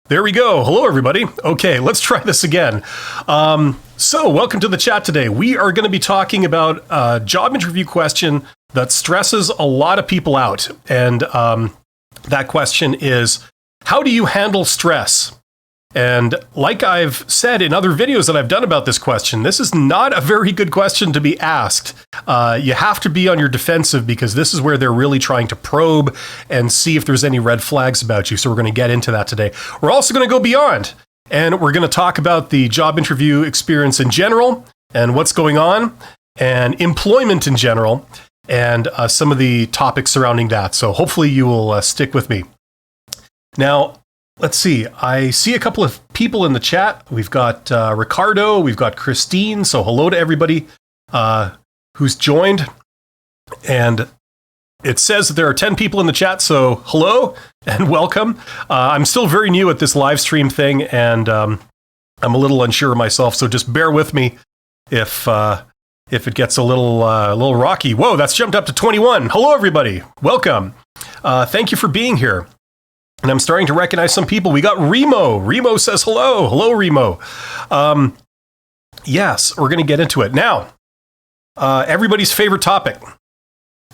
There we go. Hello, everybody. Okay, let's try this again. So welcome to the chat today. We are going to be talking about a job interview question that stresses a lot of people out. And that question is, how do you handle stress? And like I've said in other videos that I've done about this question, this is not a very good question to be asked. You have to be on your defensive because this is where they're really trying to probe and see if there's any red flags about you. So we're going to get into that today. We're also going to go beyond, and we're going to talk about the job interview experience in general and what's going on, and employment in general, and some of the topics surrounding that. So hopefully you will stick with me. Now, let's see. I see a couple of people in the chat. We've got Ricardo. We've got Christine. So hello to everybody who's joined. And it says that there are 10 people in the chat. So hello and welcome. I'm still very new at this live stream thing, and I'm a little unsure myself. So just bear with me if it gets a little rocky. Whoa, that's jumped up to 21. Hello, everybody. Welcome. Thank you for being here. And I'm starting to recognize some people. We got Remo. Remo says hello. Hello, Remo. Yes, we're going to get into it. Now, everybody's favorite topic.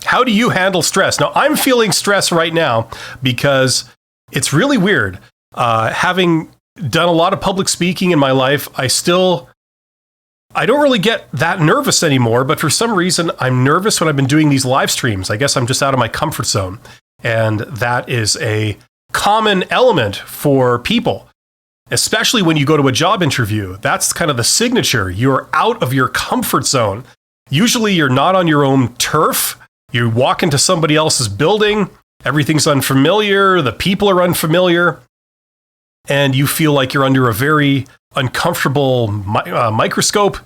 How do you handle stress? Now, I'm feeling stress right now because it's really weird. Having done a lot of public speaking in my life, I don't really get that nervous anymore. But for some reason, I'm nervous when I've been doing these live streams. I guess I'm just out of my comfort zone. And that is a common element for people, especially when you go to a job interview. That's kind of the signature. You're out of your comfort zone. Usually you're not on your own turf. You walk into somebody else's building. Everything's unfamiliar. The people are unfamiliar. And you feel like you're under a very uncomfortable microscope.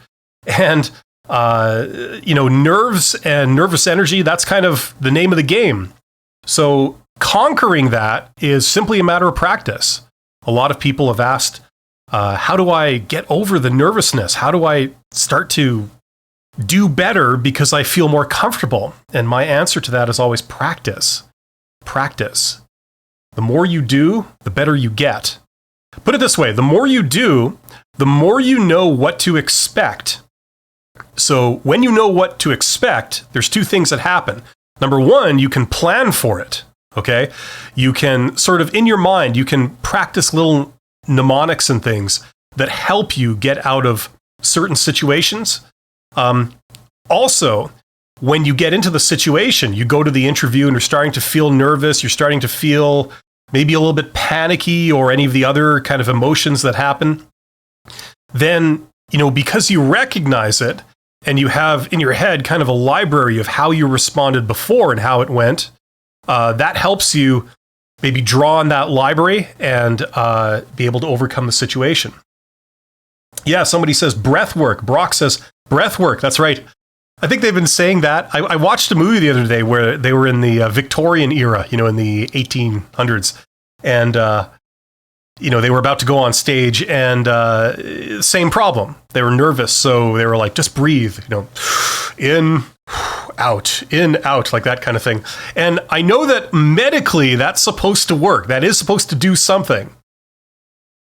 And, nerves and nervous energy, that's kind of the name of the game. So conquering that is simply a matter of practice. A lot of people have asked, how do I get over the nervousness? How do I start to do better because I feel more comfortable? And my answer to that is always practice. Practice. The more you do, the better you get. Put it this way, the more you do, the more you know what to expect. So when you know what to expect, there's two things that happen. Number one, you can plan for it. Okay, you can sort of in your mind, you can practice little mnemonics and things that help you get out of certain situations. Also, when you get into the situation, you go to the interview and you're starting to feel nervous, you're starting to feel maybe a little bit panicky or any of the other kind of emotions that happen. Then, because you recognize it and you have in your head kind of a library of how you responded before and how it went, that helps you maybe draw on that library and be able to overcome the situation. Yeah, somebody says breath work. Brock says breath work. That's right. I think they've been saying that. I watched a movie the other day where they were in the Victorian era, in the 1800s. And, they were about to go on stage and same problem. They were nervous. So they were like, just breathe, in, out, like that kind of thing. And I know that medically that's supposed to work. That is supposed to do something.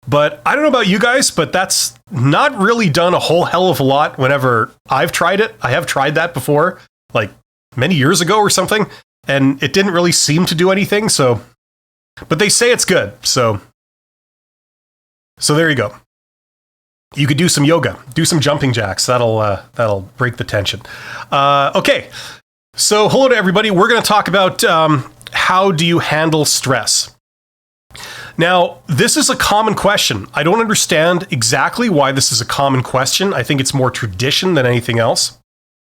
But I don't know about you guys, but that's not really done a whole hell of a lot whenever I've tried it. I have tried that before, like many years ago or something, and it didn't really seem to do anything. So, but they say it's good. So there you go. You could do some yoga, do some jumping jacks. That'll break the tension. Okay, so hello to everybody. We're going to talk about how do you handle stress. Now, this is a common question. I don't understand exactly why this is a common question. I think it's more tradition than anything else.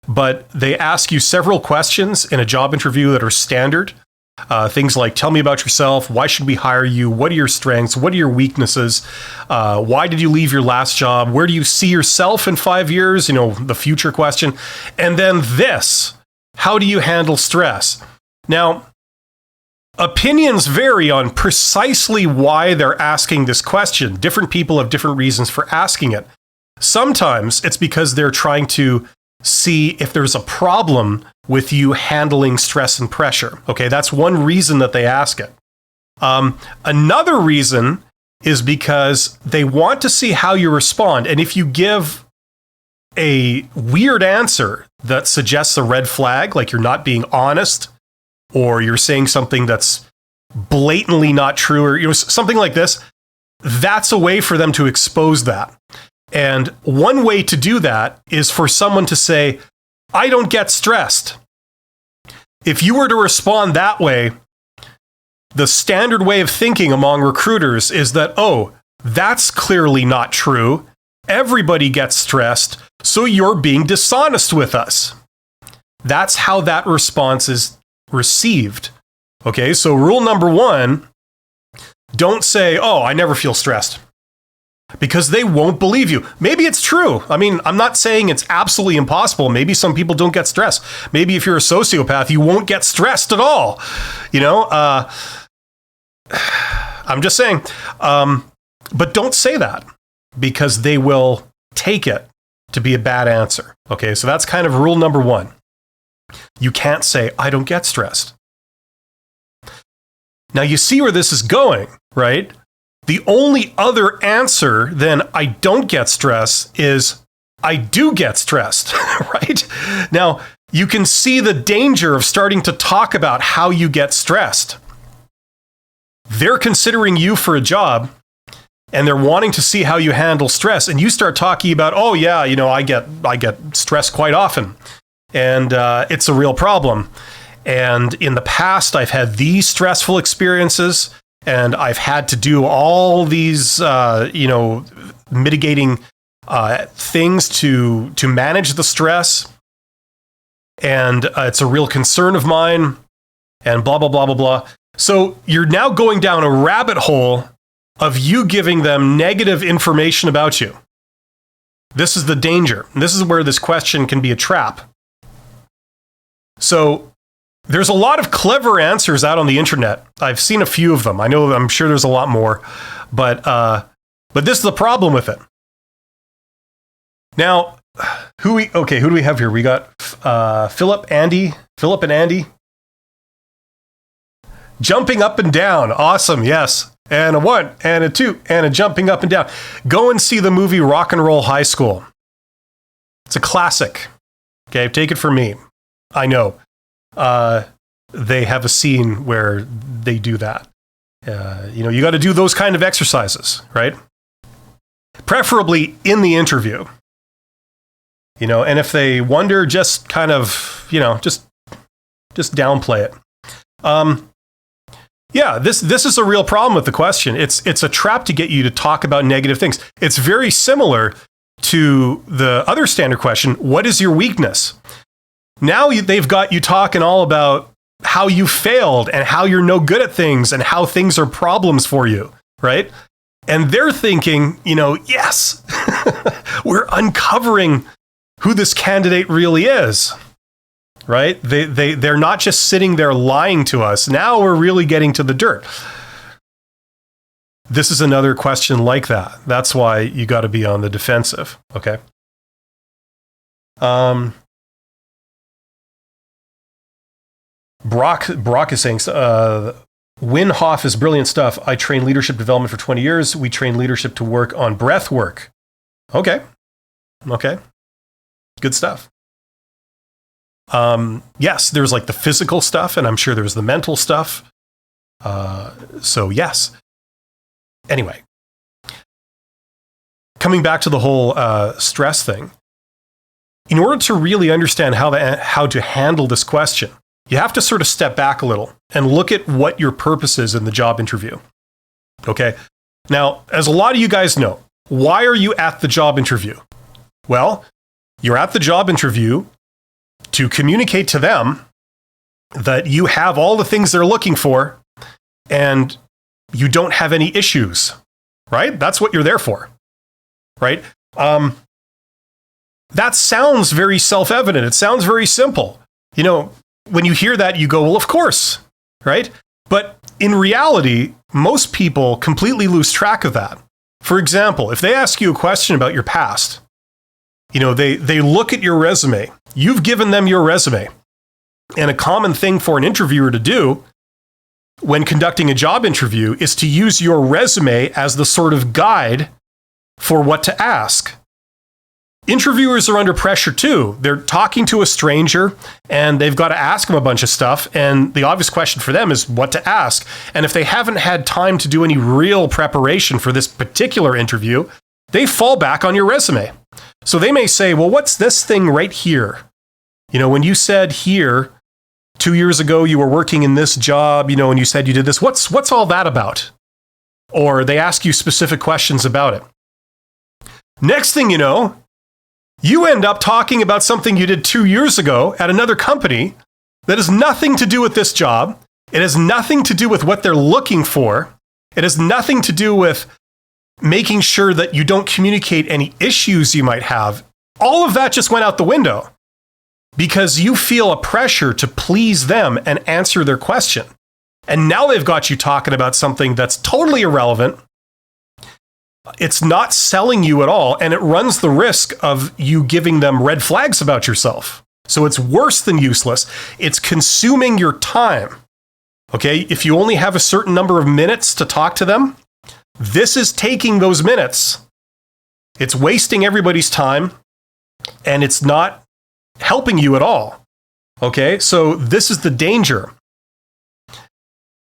But they ask you several questions in a job interview that are standard. Things like, tell me about yourself. Why should we hire you? What are your strengths? What are your weaknesses? Why did you leave your last job? Where do you see yourself in 5 years? The future question. And then this, how do you handle stress? Now, opinions vary on precisely why they're asking this question. Different people have different reasons for asking it. Sometimes it's because they're trying to see if there's a problem with you handling stress and pressure. Okay, that's one reason that they ask it. Another reason is because they want to see how you respond. And if you give a weird answer that suggests a red flag, like you're not being honest, or you're saying something that's blatantly not true, or something like this, that's a way for them to expose that. And one way to do that is for someone to say, I don't get stressed. If you were to respond that way, the standard way of thinking among recruiters is that, oh, that's clearly not true. Everybody gets stressed, so you're being dishonest with us. That's how that response is received. Okay, so rule number one, don't say, oh, I never feel stressed, because they won't believe you. Maybe it's true. I mean, I'm not saying it's absolutely impossible. Maybe some people don't get stressed. Maybe if you're a sociopath, you won't get stressed at all. I'm just saying. But don't say that, because they will take it to be a bad answer. Okay, so that's kind of rule number one. You can't say, I don't get stressed. Now you see where this is going, right? The only other answer than I don't get stressed is I do get stressed, right? Now, you can see the danger of starting to talk about how you get stressed. They're considering you for a job, and they're wanting to see how you handle stress, and you start talking about, oh yeah, I get stressed quite often, and it's a real problem. And in the past, I've had these stressful experiences, and I've had to do all these, mitigating things to manage the stress. And it's a real concern of mine, and blah, blah, blah, blah, blah. So you're now going down a rabbit hole of you giving them negative information about you. This is the danger. This is where this question can be a trap. So there's a lot of clever answers out on the internet. I've seen a few of them. I'm sure there's a lot more, but this is the problem with it. Now, who do we have here? We got Philip and Andy. Jumping up and down. Awesome. Yes. And a 1 and a 2 and a jumping up and down. Go and see the movie Rock and Roll High School. It's a classic. Okay. Take it from me. I know. They have a scene where they do that. You got to do those kind of exercises, right? Preferably in the interview. And if they wonder, just kind of, just downplay it. Yeah, this is a real problem with the question. It's a trap to get you to talk about negative things. It's very similar to the other standard question, what is your weakness? Now they've got you talking all about how you failed and how you're no good at things and how things are problems for you, right? And they're thinking, yes, we're uncovering who this candidate really is, right? They're not just sitting there lying to us. Now we're really getting to the dirt. This is another question like that. That's why you got to be on the defensive, okay? Brock is saying, Winhoff is brilliant stuff. I train leadership development for 20 years. We train leadership to work on breath work. Okay. Good stuff. Yes, there's like the physical stuff, and I'm sure there's the mental stuff. So yes. Anyway, coming back to the whole stress thing, in order to really understand how to handle this question, you have to sort of step back a little and look at what your purpose is in the job interview. Okay. Now, as a lot of you guys know, why are you at the job interview? Well, you're at the job interview to communicate to them that you have all the things they're looking for and you don't have any issues, right? That's what you're there for, right? That sounds very self-evident. It sounds very simple. When you hear that, you go, well, of course, right? But in reality, most people completely lose track of that. For example, if they ask you a question about your past, they look at your resume. You've given them your resume. And a common thing for an interviewer to do when conducting a job interview is to use your resume as the sort of guide for what to ask. Interviewers are under pressure too. They're talking to a stranger and they've got to ask them a bunch of stuff. And the obvious question for them is what to ask. And if they haven't had time to do any real preparation for this particular interview, they fall back on your resume. So they may say, well, what's this thing right here? You know, when you said here, 2 years ago, you were working in this job, you know, and you said you did this. What's all that about? Or they ask you specific questions about it. Next thing you know, you end up talking about something you did 2 years ago at another company that has nothing to do with this job. It has nothing to do with what they're looking for. It has nothing to do with making sure that you don't communicate any issues you might have. All of that just went out the window because you feel a pressure to please them and answer their question. And now they've got you talking about something that's totally irrelevant. It's not selling you at all, and it runs the risk of you giving them red flags about yourself. So it's worse than useless. It's consuming your time. Okay, if you only have a certain number of minutes to talk to them, this is taking those minutes. It's wasting everybody's time, and it's not helping you at all. Okay, so this is the danger.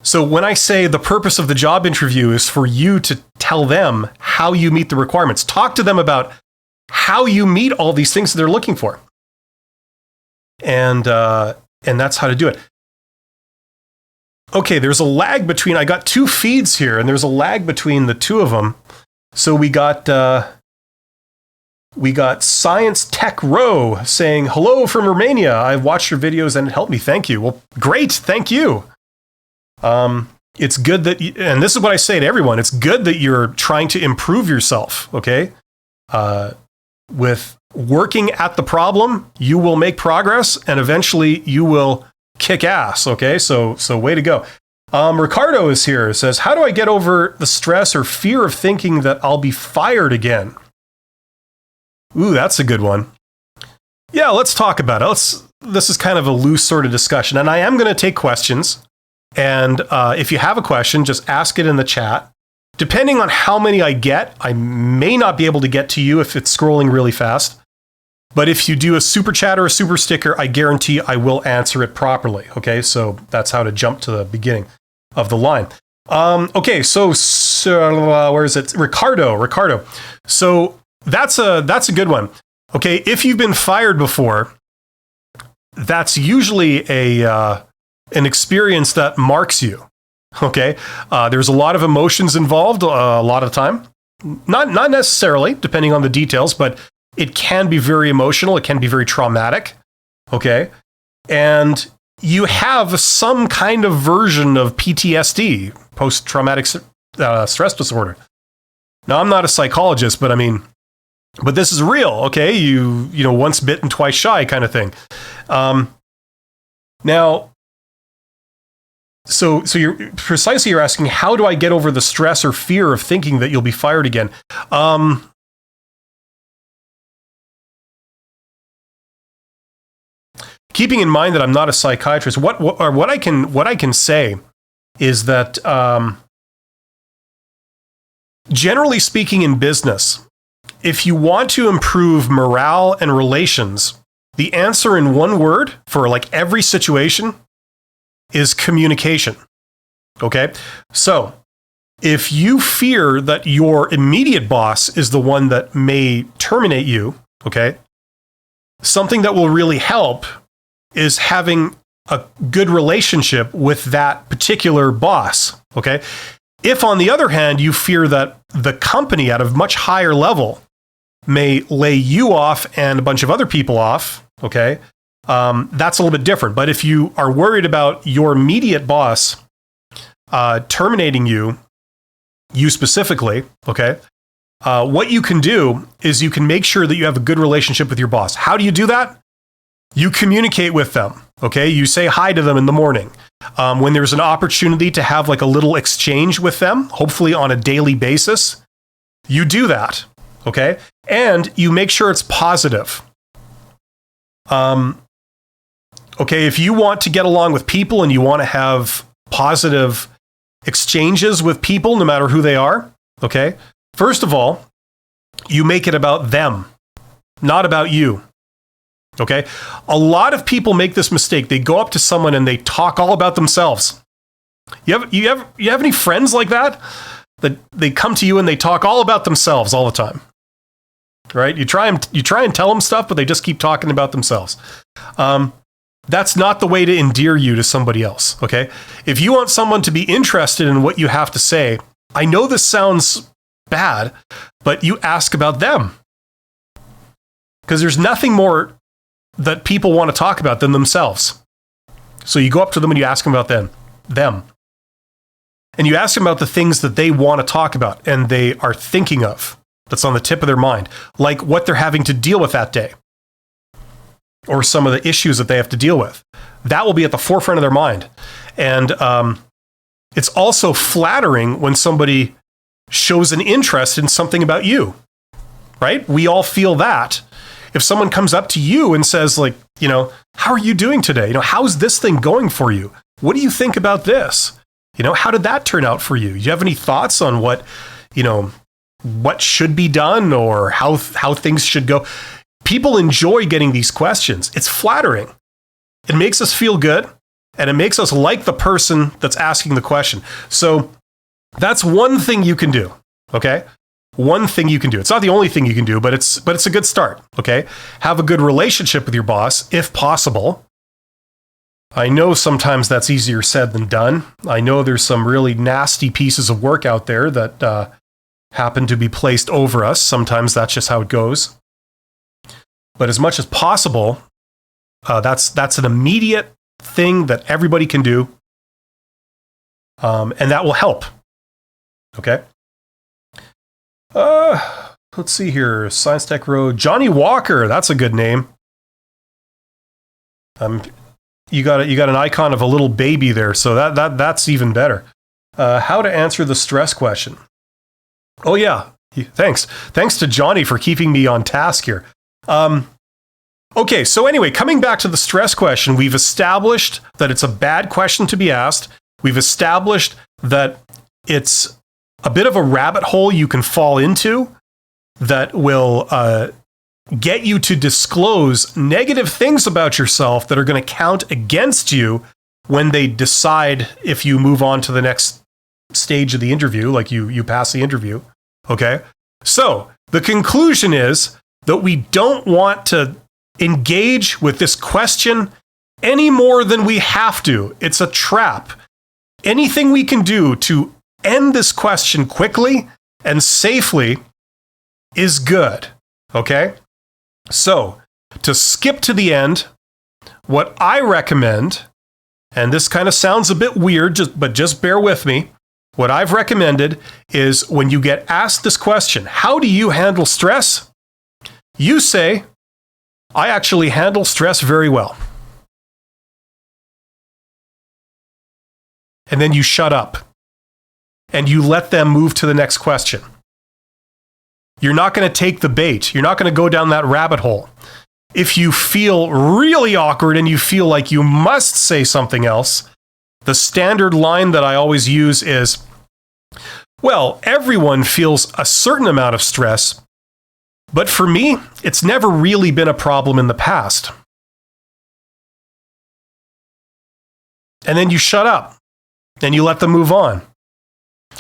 So when I say the purpose of the job interview is for you to tell them how you meet the requirements, talk to them about how you meet all these things that they're looking for. And that's how to do it. Okay, there's a lag between, I got two feeds here, and there's a lag between the two of them. So we got Science Tech Row saying, hello from Romania. I've watched your videos and it helped me. Thank you. Well, great. Thank you. It's good that, and this is what I say to everyone, it's good that you're trying to improve yourself, okay? With working at the problem, you will make progress and eventually you will kick ass, okay? So way to go. Ricardo is here, says, how do I get over the stress or fear of thinking that I'll be fired again? Ooh, that's a good one. Yeah, let's talk about it. This is kind of a loose sort of discussion, and I am going to take questions. And if you have a question, just ask it in the chat. Depending on how many I get, I may not be able to get to you if it's scrolling really fast. But if you do a super chat or a super sticker, I guarantee I will answer it properly. Okay, so that's how to jump to the beginning of the line. Okay, so where is it? Ricardo. So that's a good one. Okay, if you've been fired before, that's usually an experience that marks you. Okay, there's a lot of emotions involved a lot of the time. Not necessarily, depending on the details, but it can be very emotional. It can be very traumatic. Okay, and you have some kind of version of PTSD, post-traumatic stress disorder. Now, I'm not a psychologist, but but this is real. Okay, you know, once bitten, twice shy kind of thing. Now. So you're asking, how do I get over the stress or fear of thinking that you'll be fired again? Keeping in mind that I'm not a psychiatrist, what I can say is that generally speaking in business, if you want to improve morale and relations, the answer in one word for like every situation is communication. Okay? So, if you fear that your immediate boss is the one that may terminate you, okay, something that will really help is having a good relationship with that particular boss, okay? If, on the other hand, you fear that the company at a much higher level may lay you off and a bunch of other people off, okay, that's a little bit different. But if you are worried about your immediate boss terminating you specifically, okay, what you can do is you can make sure that you have a good relationship with your boss. How do you do that? You communicate with them, okay? You say hi to them in the morning. When there's an opportunity to have like a little exchange with them, hopefully on a daily basis, you do that, okay? And you make sure it's positive. Okay, if you want to get along with people and you want to have positive exchanges with people, no matter who they are, okay? First of all, you make it about them, not about you, okay? A lot of people make this mistake. They go up to someone and they talk all about themselves. You have any friends like that? That they come to you and they talk all about themselves all the time, right? You try and tell them stuff, but they just keep talking about themselves. That's not the way to endear you to somebody else, okay? If you want someone to be interested in what you have to say, I know this sounds bad, but you ask about them. Because there's nothing more that people want to talk about than themselves. So you go up to them and you ask them about them. And you ask them about the things that they want to talk about and they are thinking of, that's on the tip of their mind, like what they're having to deal with that day, or some of the issues that they have to deal with. That will be at the forefront of their mind. And it's also flattering when somebody shows an interest in something about you, right? We all feel that. If someone comes up to you and says, like, how are you doing today? How's this thing going for you? What do you think about this? How did that turn out for you? Do you have any thoughts on what should be done or how things should go? People enjoy getting these questions. It's flattering. It makes us feel good, and it makes us like the person that's asking the question. So that's one thing you can do, okay? One thing you can do. It's not the only thing you can do, but it's a good start, okay? Have a good relationship with your boss, if possible. I know sometimes that's easier said than done. I know there's some really nasty pieces of work out there that happen to be placed over us. Sometimes that's just how it goes. But as much as possible, that's an immediate thing that everybody can do, and that will help. Okay. Let's see here. Science Tech Road. Johnny Walker. That's a good name. You got an icon of a little baby there, so that's even better. How to answer the stress question. Oh yeah, thanks to Johnny for keeping me on task here. Okay, so anyway, coming back to the stress question, we've established that it's a bad question to be asked. We've established that it's a bit of a rabbit hole you can fall into that will get you to disclose negative things about yourself that are going to count against you when they decide if you move on to the next stage of the interview, like you pass the interview. Okay? So the conclusion is that we don't want to engage with this question any more than we have to. It's a trap. Anything we can do to end this question quickly and safely is good. Okay? So, to skip to the end, what I recommend, and this kind of sounds a bit weird, but just bear with me, what I've recommended is when you get asked this question, how do you handle stress? You say, I actually handle stress very well. And then you shut up and you let them move to the next question. You're not going to take the bait. You're not going to go down that rabbit hole. If you feel really awkward and you feel like you must say something else, the standard line that I always use is, well, everyone feels a certain amount of stress, but for me, it's never really been a problem in the past. And then you shut up and you let them move on.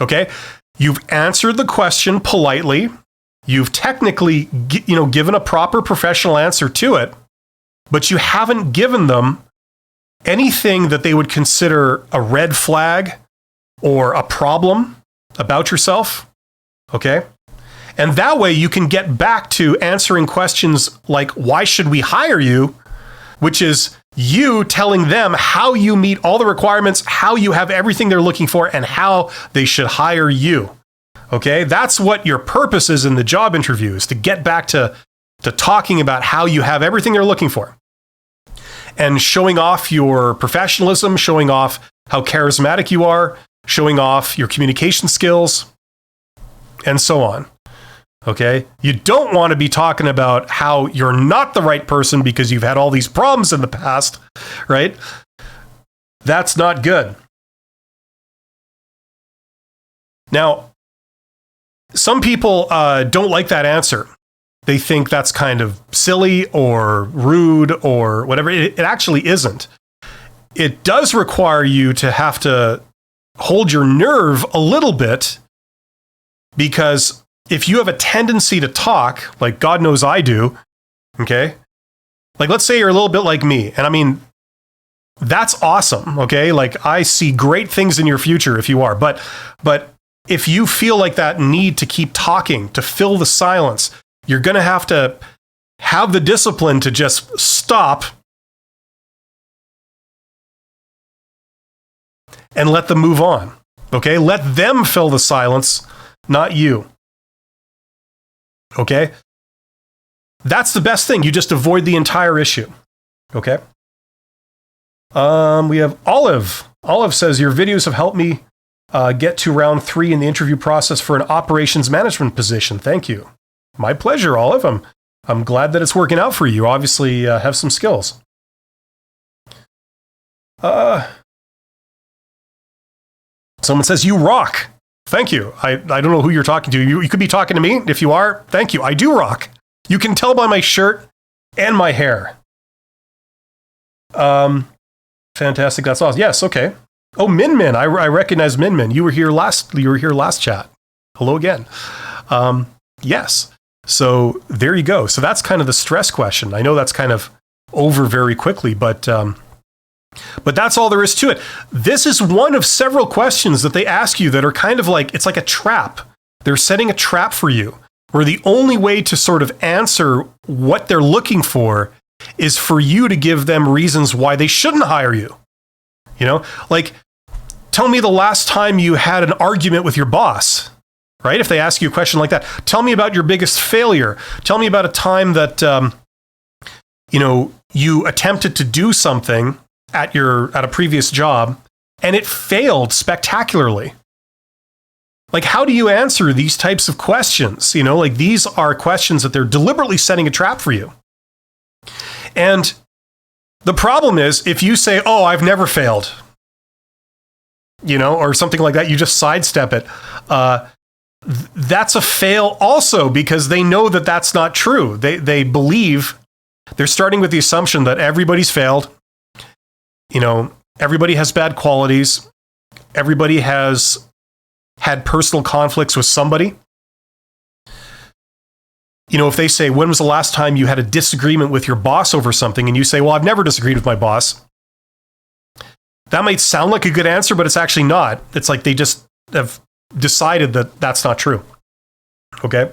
Okay? You've answered the question politely. You've technically, given a proper professional answer to it, but you haven't given them anything that they would consider a red flag or a problem about yourself. Okay? And that way you can get back to answering questions like, why should we hire you? Which is you telling them how you meet all the requirements, how you have everything they're looking for, and how they should hire you. Okay, that's what your purpose is in the job interview, is to get back to talking about how you have everything they're looking for. And showing off your professionalism, showing off how charismatic you are, showing off your communication skills, and so on. Okay, you don't want to be talking about how you're not the right person because you've had all these problems in the past, right? That's not good. Now, some people don't like that answer. They think that's kind of silly or rude or whatever. It actually isn't. It does require you to have to hold your nerve a little bit, because if you have a tendency to talk, like God knows I do, okay? Like, let's say you're a little bit like me. And I mean, that's awesome, okay? Like, I see great things in your future if you are. But if you feel like that need to keep talking, to fill the silence, you're going to have the discipline to just stop and let them move on, okay? Let them fill the silence, not you, okay? That's the best thing. You just avoid the entire issue, okay? We have Olive. Olive says, your videos have helped me get to round 3 in the interview process for an operations management position. Thank you. My pleasure, Olive. I'm glad that it's working out for you. You obviously have some skills. Someone says, you rock. Thank you. I don't know who you're talking to. You could be talking to me. If you are, thank you. I do rock. You can tell by my shirt and my hair. Fantastic. That's awesome. Yes. Okay. Oh, Min Min. I recognize Min Min. You were here last chat. Hello again. Yes. So there you go. So that's kind of the stress question. I know that's kind of over very quickly, but that's all there is to it. This is one of several questions that they ask you that are kind of like, it's like a trap. They're setting a trap for you, where the only way to sort of answer what they're looking for is for you to give them reasons why they shouldn't hire you. You know, like, tell me the last time you had an argument with your boss, right? If they ask you a question like that, tell me about your biggest failure. Tell me about a time that, you attempted to do something at a previous job and it failed spectacularly. Like, how do you answer these types of questions? You know, like, these are questions that they're deliberately setting a trap for you. And the problem is, if you say, oh, I've never failed, or something like that, you just sidestep it. That's a fail also, because they know that that's not true. They believe, they're starting with the assumption that everybody's failed. Everybody has bad qualities. Everybody has had personal conflicts with somebody. If they say, when was the last time you had a disagreement with your boss over something? And you say, well, I've never disagreed with my boss. That might sound like a good answer, but it's actually not. It's like they just have decided that that's not true. Okay?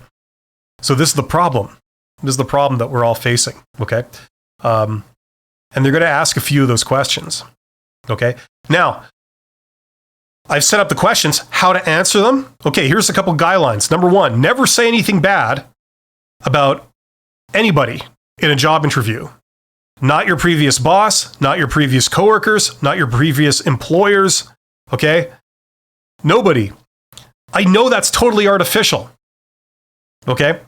So this is the problem. This is the problem that we're all facing. Okay? And they're going to ask a few of those questions. Okay? Now, I've set up the questions, how to answer them. Okay, here's a couple guidelines. Number 1, never say anything bad about anybody in a job interview. Not your previous boss, not your previous coworkers, not your previous employers, okay? Nobody. I know that's totally artificial, okay?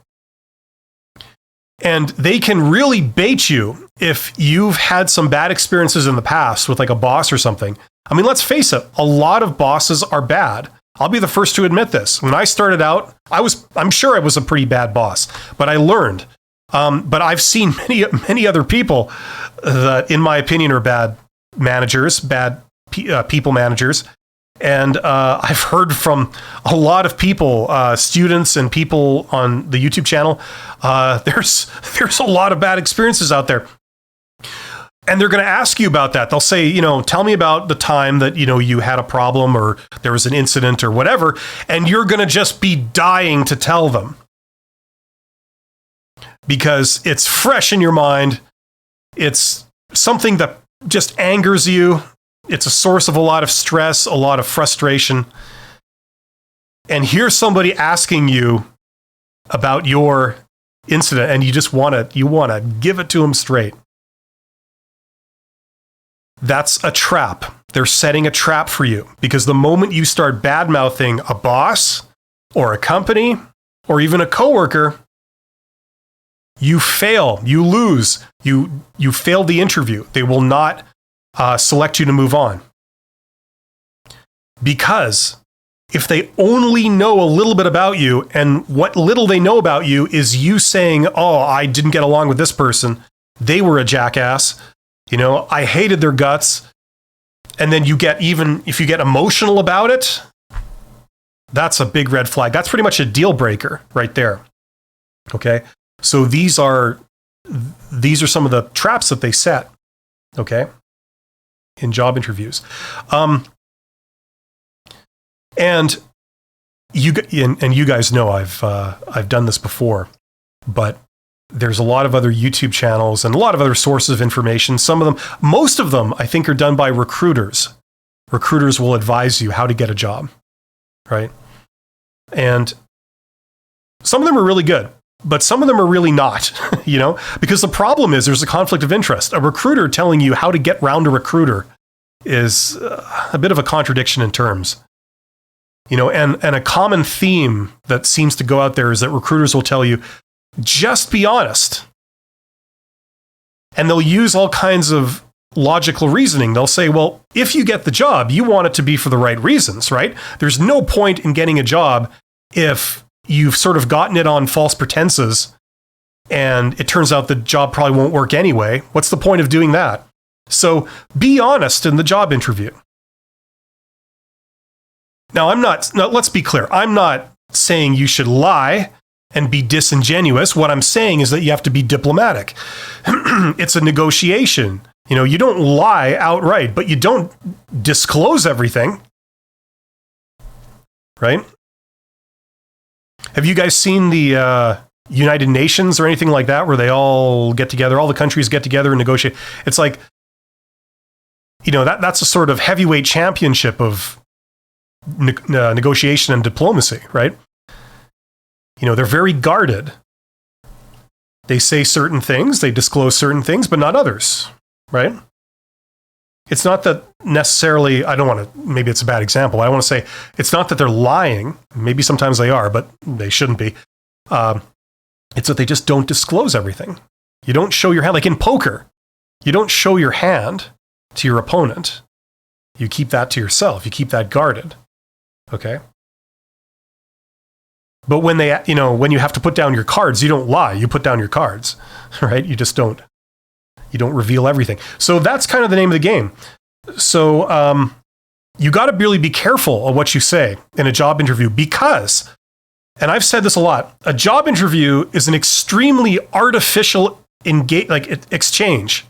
And they can really bait you if you've had some bad experiences in the past with like a boss or something. I mean, let's face it, a lot of bosses are bad. I'll be the first to admit this. When I started out, I'm sure I was a pretty bad boss, but I learned. But I've seen many other people that, in my opinion, are bad managers, bad people managers. And I've heard from a lot of people, students and people on the YouTube channel. There's a lot of bad experiences out there. And they're going to ask you about that. They'll say, tell me about the time that, you had a problem or there was an incident or whatever. And you're going to just be dying to tell them, because it's fresh in your mind. It's something that just angers you. It's a source of a lot of stress, a lot of frustration. And here's somebody asking you about your incident, and you want to give it to them straight. That's a trap. They're setting a trap for you, because the moment you start bad-mouthing a boss or a company or even a coworker, you fail, you lose, you failed the interview. They will not select you to move on, because if they only know a little bit about you, and what little they know about you is you saying, oh, I didn't get along with this person, they were a jackass, I hated their guts, and then even if you get emotional about it, that's a big red flag. That's pretty much a deal breaker right there. Okay? So these are some of the traps that they set, okay, in job interviews. And you guys know I've done this before, but there's a lot of other YouTube channels and a lot of other sources of information. Most of them, I think, are done by recruiters. Recruiters will advise you how to get a job, right? And some of them are really good, but some of them are really not, because the problem is there's a conflict of interest. A recruiter telling you how to get round a recruiter is a bit of a contradiction in terms. And a common theme that seems to go out there is that recruiters will tell you, just be honest. And they'll use all kinds of logical reasoning. They'll say, well, if you get the job, you want it to be for the right reasons, right? There's no point in getting a job if you've sort of gotten it on false pretenses and it turns out the job probably won't work anyway. What's the point of doing that? So be honest in the job interview. Now, let's be clear. I'm not saying you should lie and be disingenuous. What I'm saying is that you have to be diplomatic. It's a negotiation. You don't lie outright, but you don't disclose everything. Right? Have you guys seen the United Nations or anything like that, where they all get together, all the countries get together and negotiate? It's like, that's a sort of heavyweight championship of negotiation and diplomacy, right? They're very guarded. They say certain things, they disclose certain things, but not others, right? It's not that necessarily, maybe it's a bad example. I want to say it's not that they're lying. Maybe sometimes they are, but they shouldn't be. It's that they just don't disclose everything. You don't show your hand, like in poker. You don't show your hand to your opponent. You keep that to yourself. You keep that guarded. Okay? But when when you have to put down your cards, you don't lie. You put down your cards, right? You just don't. You don't reveal everything. So that's kind of the name of the game. So you got to really be careful of what you say in a job interview because, and I've said this a lot, a job interview is an extremely artificial exchange.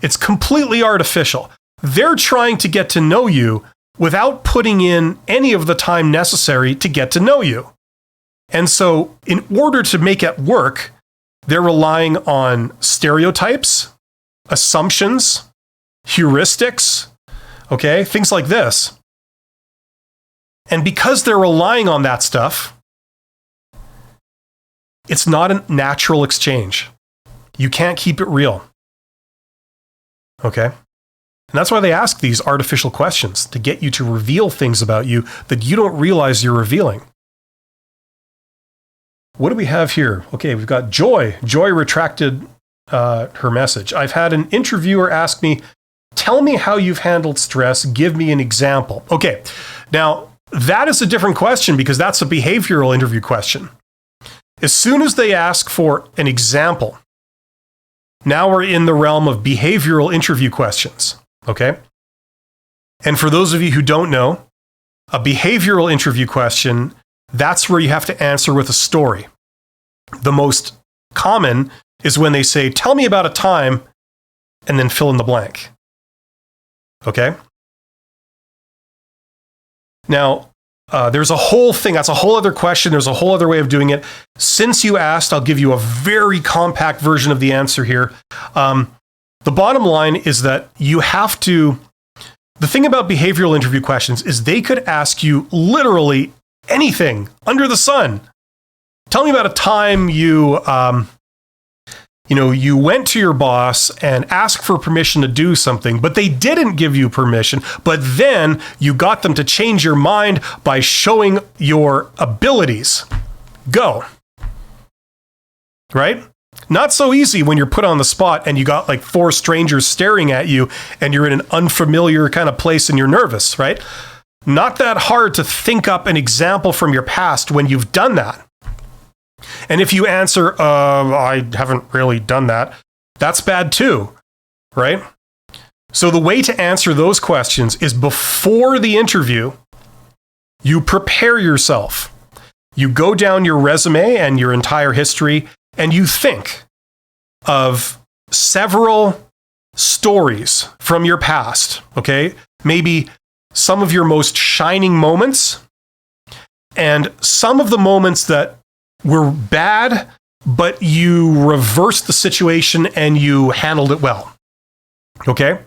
It's completely artificial. They're trying to get to know you without putting in any of the time necessary to get to know you. And so in order to make it work, they're relying on stereotypes, assumptions, heuristics, okay, things like this. And because they're relying on that stuff, it's not a natural exchange. You can't keep it real. Okay? And that's why they ask these artificial questions, to get you to reveal things about you that you don't realize you're revealing. What do we have here? Okay, we've got Joy. Joy retracted her message. I've had an interviewer ask me, tell me how you've handled stress. Give me an example. Okay, now that is a different question because that's a behavioral interview question. As soon as they ask for an example, now we're in the realm of behavioral interview questions. Okay? And for those of you who don't know, a behavioral interview question, that's where you have to answer with a story. The most common is when they say, tell me about a time, and then fill in the blank. Okay? Now, there's a whole thing, that's a whole other question, there's a whole other way of doing it. Since you asked, I'll give you a very compact version of the answer here. The bottom line is that you have to, the thing about behavioral interview questions is they could ask you literally anything under the sun. Tell me about a time you went to your boss and asked for permission to do something, but they didn't give you permission, but then you got them to change your mind by showing your abilities. Go. Right? Not so easy when you're put on the spot and you got like 4 strangers staring at you and you're in an unfamiliar kind of place and you're nervous, right? not that hard to think up an example from your past when you've done that. And if you answer, I haven't really done that, that's bad too, right? So the way to answer those questions is before the interview, you prepare yourself. You go down your resume and your entire history, and you think of several stories from your past, okay? Maybe some of your most shining moments, and some of the moments that were bad, but you reversed the situation and you handled it well, okay?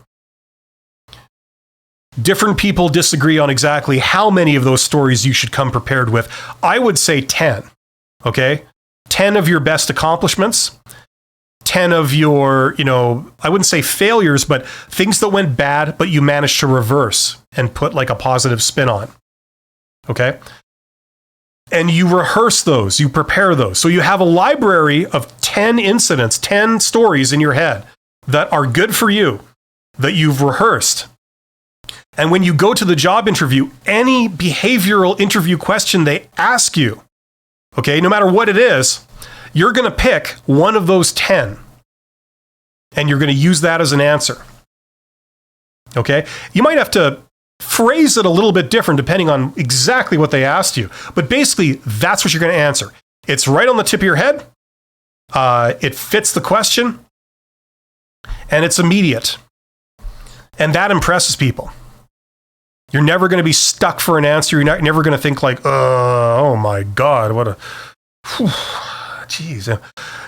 Different people disagree on exactly how many of those stories you should come prepared with. I would say 10, okay? 10 of your best accomplishments, 10 of your, I wouldn't say failures, but things that went bad, but you managed to reverse and put like a positive spin on, okay? And you rehearse those, you prepare those. So you have a library of 10 incidents, 10 stories in your head that are good for you, that you've rehearsed. And when you go to the job interview, any behavioral interview question they ask you, okay, no matter what it is, you're going to pick one of those 10. And you're going to use that as an answer. Okay? You might have to phrase it a little bit different depending on exactly what they asked you. But basically, that's what you're going to answer. It's right on the tip of your head. It fits the question. And it's immediate. And that impresses people. You're never going to be stuck for an answer. You're never going to think like, oh my God, what a, geez.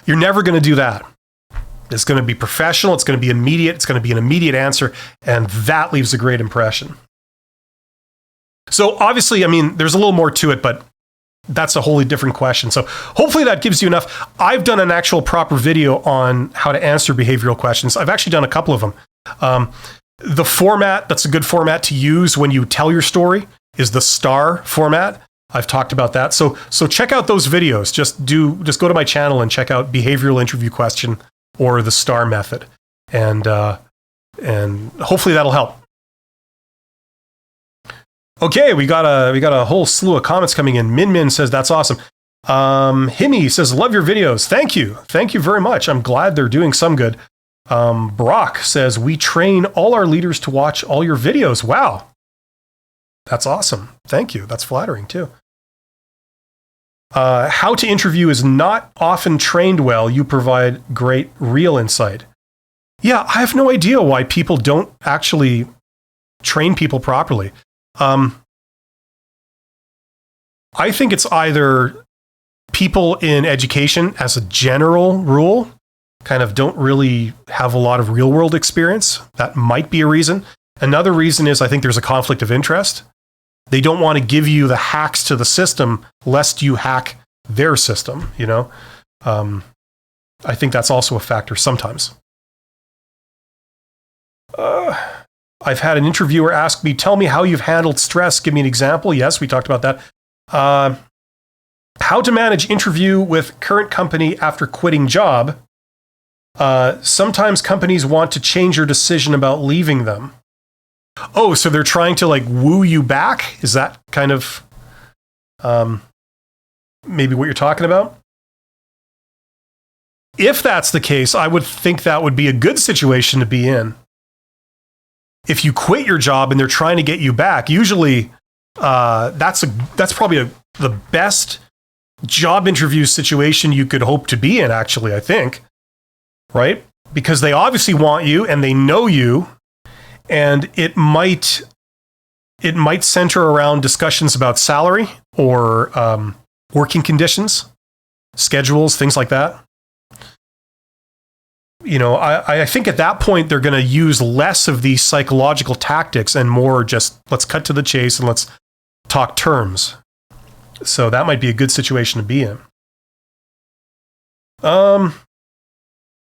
You're never going to do that. It's going to be professional. It's going to be immediate. It's going to be an immediate answer. And that leaves a great impression. So obviously, I mean, there's a little more to it, but that's a wholly different question. So hopefully that gives you enough. I've done an actual proper video on how to answer behavioral questions. I've actually done a couple of them. The format that's a good format to use when you tell your story is the STAR format. I've talked about that. So check out those videos. Just go to my channel and check out behavioral interview question or the STAR method. And hopefully that'll help. Okay, we got a whole slew of comments coming in. Min says that's awesome. Himi says love your videos. Thank you very much. I'm glad they're doing some good. Brock says, we train all our leaders to watch all your videos. Wow. That's awesome. Thank you. That's flattering too. How to interview is not often trained well. You provide great real insight. Yeah, I have no idea why people don't actually train people properly. I think it's either people in education as a general rule kind of don't really have a lot of real world experience. That might be a reason. Another reason is I think there's a conflict of interest. They don't want to give you the hacks to the system lest you hack their system, I think that's also a factor sometimes. I've had an interviewer ask me, tell me how you've handled stress. Give me an example. Yes, we talked about that. How to manage interview with current company after quitting job. Sometimes companies want to change your decision about leaving them. Oh, so they're trying to like woo you back? Is that kind of maybe what you're talking about? If that's the case, I would think that would be a good situation to be in. If you quit your job and they're trying to get you back, usually that's probably the best job interview situation you could hope to be in, actually, I think. Right? Because they obviously want you and they know you, and it might center around discussions about salary or working conditions, schedules, things like that. I think at that point they're going to use less of these psychological tactics and more just let's cut to the chase and let's talk terms. So that might be a good situation to be in.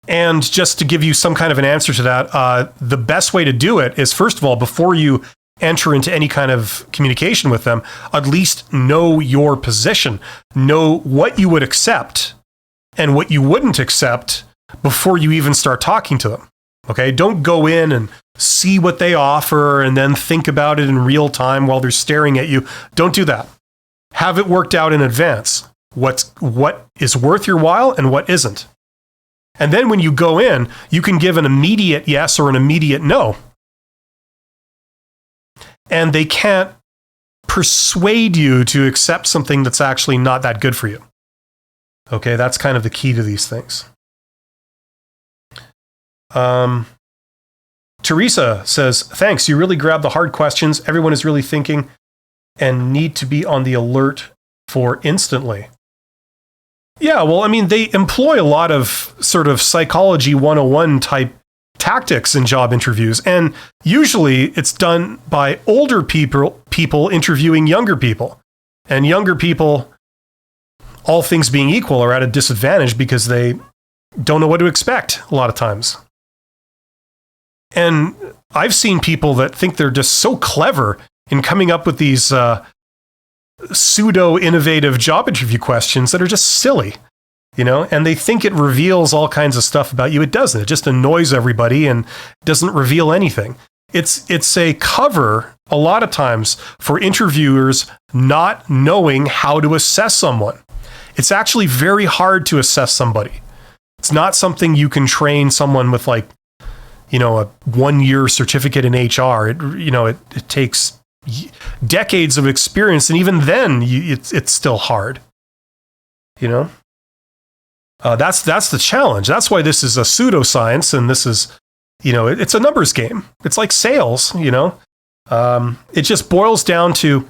And just to give you some kind of an answer to that, the best way to do it is, first of all, before you enter into any kind of communication with them, at least know your position, know what you would accept and what you wouldn't accept before you even start talking to them. Okay, don't go in and see what they offer and then think about it in real time while they're staring at you. Don't do that. Have it worked out in advance. What is worth your while and what isn't. And then when you go in, you can give an immediate yes or an immediate no. And they can't persuade you to accept something that's actually not that good for you. Okay, that's kind of the key to these things. Teresa says, thanks, you really grabbed the hard questions. Everyone is really thinking and need to be on the alert for instantly. Yeah, well, I mean, they employ a lot of sort of psychology 101 type tactics in job interviews. And usually it's done by older people interviewing younger people. And younger people, all things being equal, are at a disadvantage because they don't know what to expect a lot of times. And I've seen people that think they're just so clever in coming up with these pseudo-innovative job interview questions that are just silly, and they think it reveals all kinds of stuff about you. It doesn't. It just annoys everybody and doesn't reveal anything. It's a cover a lot of times for interviewers not knowing how to assess someone. It's actually very hard to assess somebody. It's not something you can train someone with a 1-year certificate in HR. It takes decades of experience, and even then, it's still hard. That's the challenge. That's why this is a pseudoscience, and this is, it's a numbers game. It's like sales. It just boils down to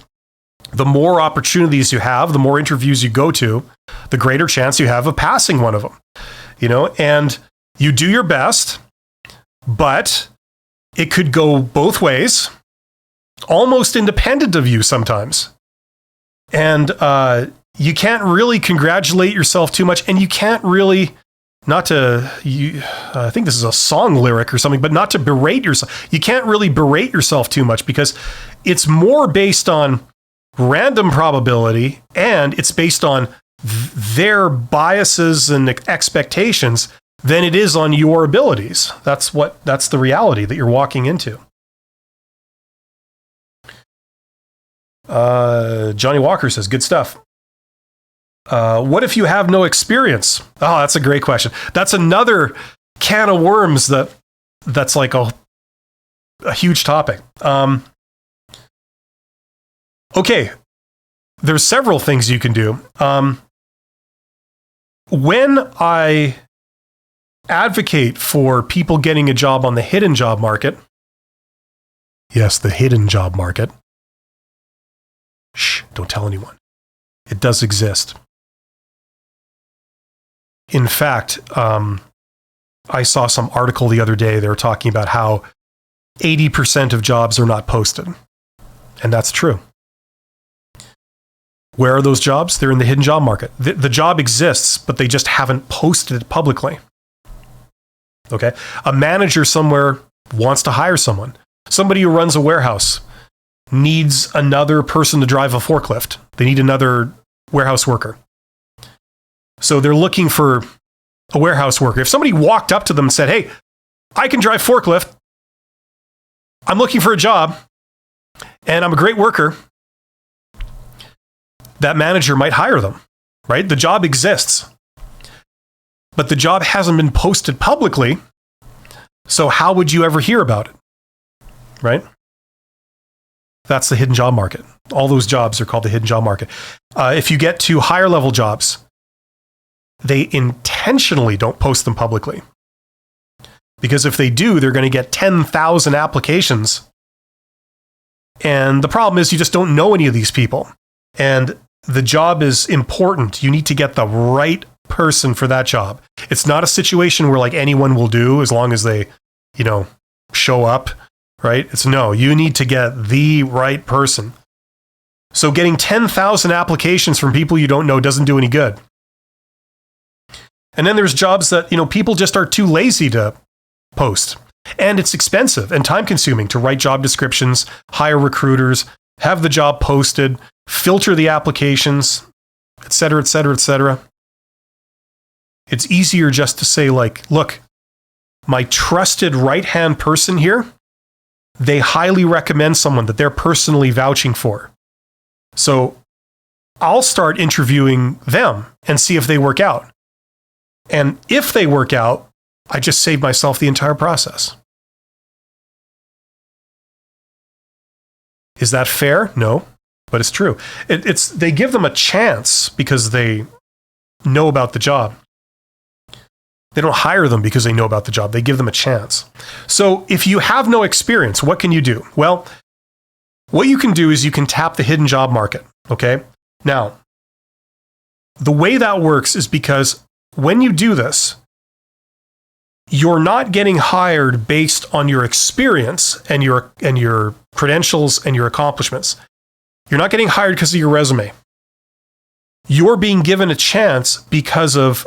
the more opportunities you have, the more interviews you go to, the greater chance you have of passing one of them. And you do your best, but it could go both ways, almost independent of you sometimes. And you can't really congratulate yourself too much, and you can't really, I think this is a song lyric or something, but not to berate yourself. You can't really berate yourself too much because it's more based on random probability, and it's based on their biases and expectations than it is on your abilities. That's the reality that you're walking into. Johnny Walker says, good stuff. What if you have no experience? Oh, that's a great question. That's another can of worms that's like a huge topic. Okay, there's several things you can do. When I advocate for people getting a job on the hidden job market, yes, the hidden job market. Shh, don't tell anyone. It does exist. In fact, I saw some article the other day. They were talking about how 80% of jobs are not posted. And that's true. Where are those jobs? They're in the hidden job market. The job exists, but they just haven't posted it publicly. Okay? A manager somewhere wants to hire someone. Somebody who runs a warehouse needs another person to drive a forklift. They need another warehouse worker. So they're looking for a warehouse worker. If somebody walked up to them and said, hey, I can drive forklift. I'm looking for a job and I'm a great worker, that manager might hire them, right? The job exists, but the job hasn't been posted publicly. So how would you ever hear about it, right? That's the hidden job market. All those jobs are called the hidden job market. If you get to higher level jobs, they intentionally don't post them publicly. Because if they do, they're going to get 10,000 applications. And the problem is you just don't know any of these people. And the job is important. You need to get the right person for that job. It's not a situation where like anyone will do as long as they, show up, right? You need to get the right person. So getting 10,000 applications from people you don't know doesn't do any good. And then there's jobs that, people just are too lazy to post. And it's expensive and time consuming to write job descriptions, hire recruiters, have the job posted, filter the applications, et cetera, et cetera, et cetera. It's easier just to say look, my trusted right-hand person here, they highly recommend someone that they're personally vouching for. So I'll start interviewing them and see if they work out. And if they work out, I just save myself the entire process. Is that fair? No, but it's true. They give them a chance because they know about the job. They don't hire them because they know about the job. They give them a chance. So if you have no experience, what can you do? Well, what you can do is you can tap the hidden job market, okay? Now, the way that works is because when you do this, you're not getting hired based on your experience and your credentials and your accomplishments. You're not getting hired because of your resume. You're being given a chance because of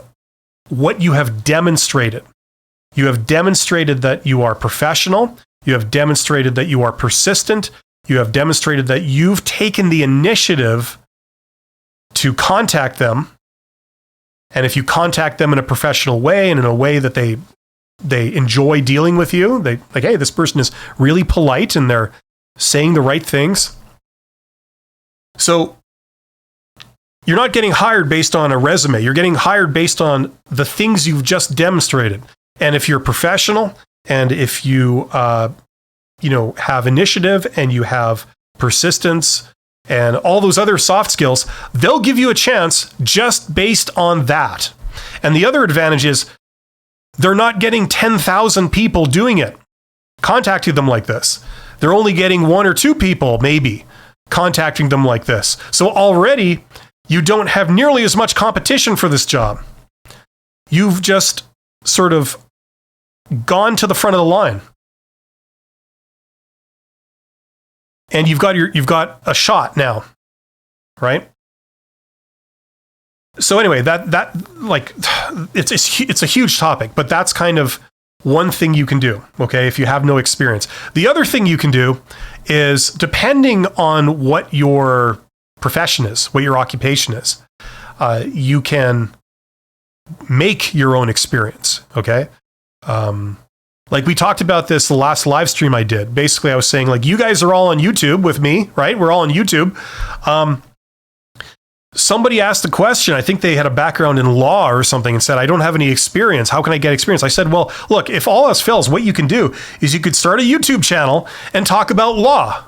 what you have demonstrated. You have demonstrated that you are professional. You have demonstrated that you are persistent. You have demonstrated that you've taken the initiative to contact them. And if you contact them in a professional way and in a way that they enjoy dealing with you, they like, hey, this person is really polite and they're saying the right things. So you're not getting hired based on a resume. You're getting hired based on the things you've just demonstrated. And if you're professional and if you have initiative and you have persistence and all those other soft skills, they'll give you a chance just based on that. And the other advantage is they're not getting 10,000 people doing it, contacting them like this. They're only getting 1 or 2 people, maybe, contacting them like this. So already, you don't have nearly as much competition for this job. You've just sort of gone to the front of the line. And you've got a shot now, right? So anyway, it's a huge topic, but that's kind of one thing you can do, okay, if you have no experience. The other thing you can do is, depending on what your profession is, what your occupation is, you can make your own experience, okay? Like we talked about this the last live stream I did. Basically, I was saying, like, you guys are all on YouTube with me, right? We're all on YouTube. Somebody asked a question. I think they had a background in law or something and said, I don't have any experience. How can I get experience? I said, well, look, if all else fails, what you can do is you could start a YouTube channel and talk about law.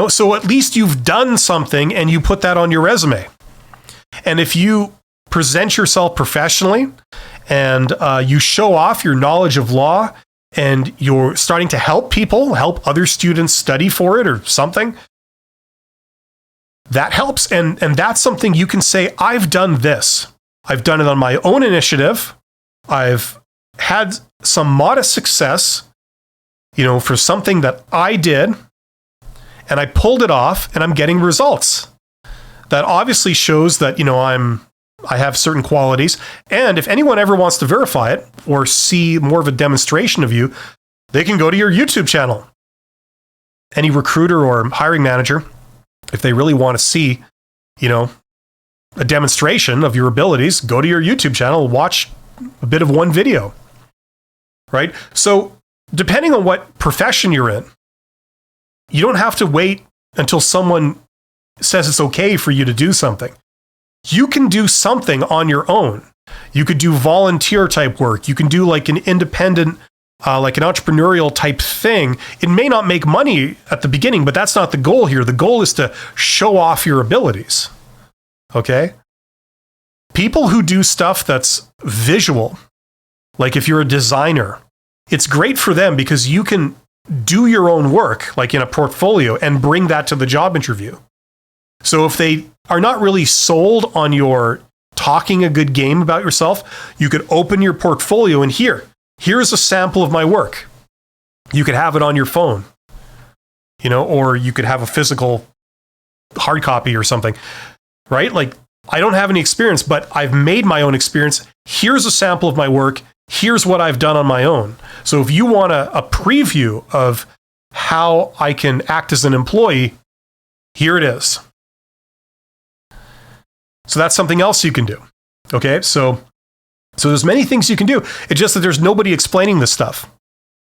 So at least you've done something and you put that on your resume. And if you present yourself professionally and you show off your knowledge of law and you're starting to help other students study for it or something, that helps. And that's something you can say, I've done this. I've done it on my own initiative. I've had some modest success, for something that I did, and I pulled it off and I'm getting results. That obviously shows that, I have certain qualities. And if anyone ever wants to verify it or see more of a demonstration of you, they can go to your YouTube channel. Any recruiter or hiring manager, if they really want to see, a demonstration of your abilities, go to your YouTube channel, watch a bit of one video, right? So depending on what profession you're in, you don't have to wait until someone says it's okay for you to do something. You can do something on your own. You could do volunteer type work. You can do like an independent, like an entrepreneurial type thing. It may not make money at the beginning, but that's not the goal here. The goal is to show off your abilities. Okay? People who do stuff that's visual, like if you're a designer, it's great for them because you can do your own work, like in a portfolio, and bring that to the job interview. So if they are not really sold on your talking a good game about yourself, you could open your portfolio and here's a sample of my work. You could have it on your phone, or you could have a physical hard copy or something, right? Like, I don't have any experience, but I've made my own experience. Here's a sample of my work. Here's what I've done on my own. So if you want a preview of how I can act as an employee, here it is. So that's something else you can do. Okay, so So there's many things you can do. It's just that there's nobody explaining this stuff.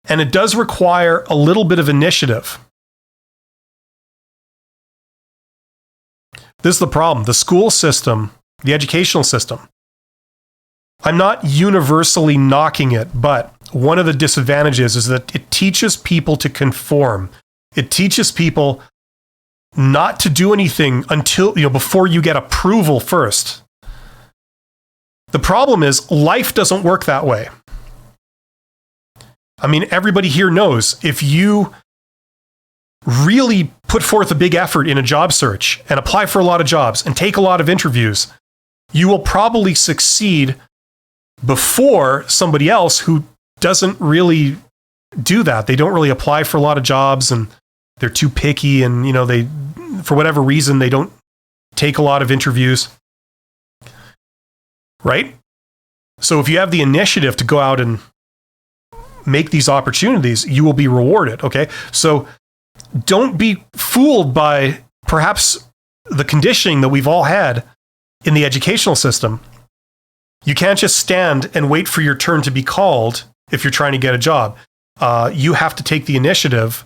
And it does require a little bit of initiative. This is the problem. The school system, the educational system, I'm not universally knocking it, but one of the disadvantages is that it teaches people to conform. It teaches people not to do anything until, before you get approval first. The problem is life doesn't work that way. I mean, everybody here knows if you really put forth a big effort in a job search and apply for a lot of jobs and take a lot of interviews, you will probably succeed before somebody else who doesn't really do that. They don't really apply for a lot of jobs and they're too picky and, they, for whatever reason, they don't take a lot of interviews. Right? So if you have the initiative to go out and make these opportunities, you will be rewarded. Okay? So don't be fooled by perhaps the conditioning that we've all had in the educational system. You can't just stand and wait for your turn to be called if you're trying to get a job. You have to take the initiative,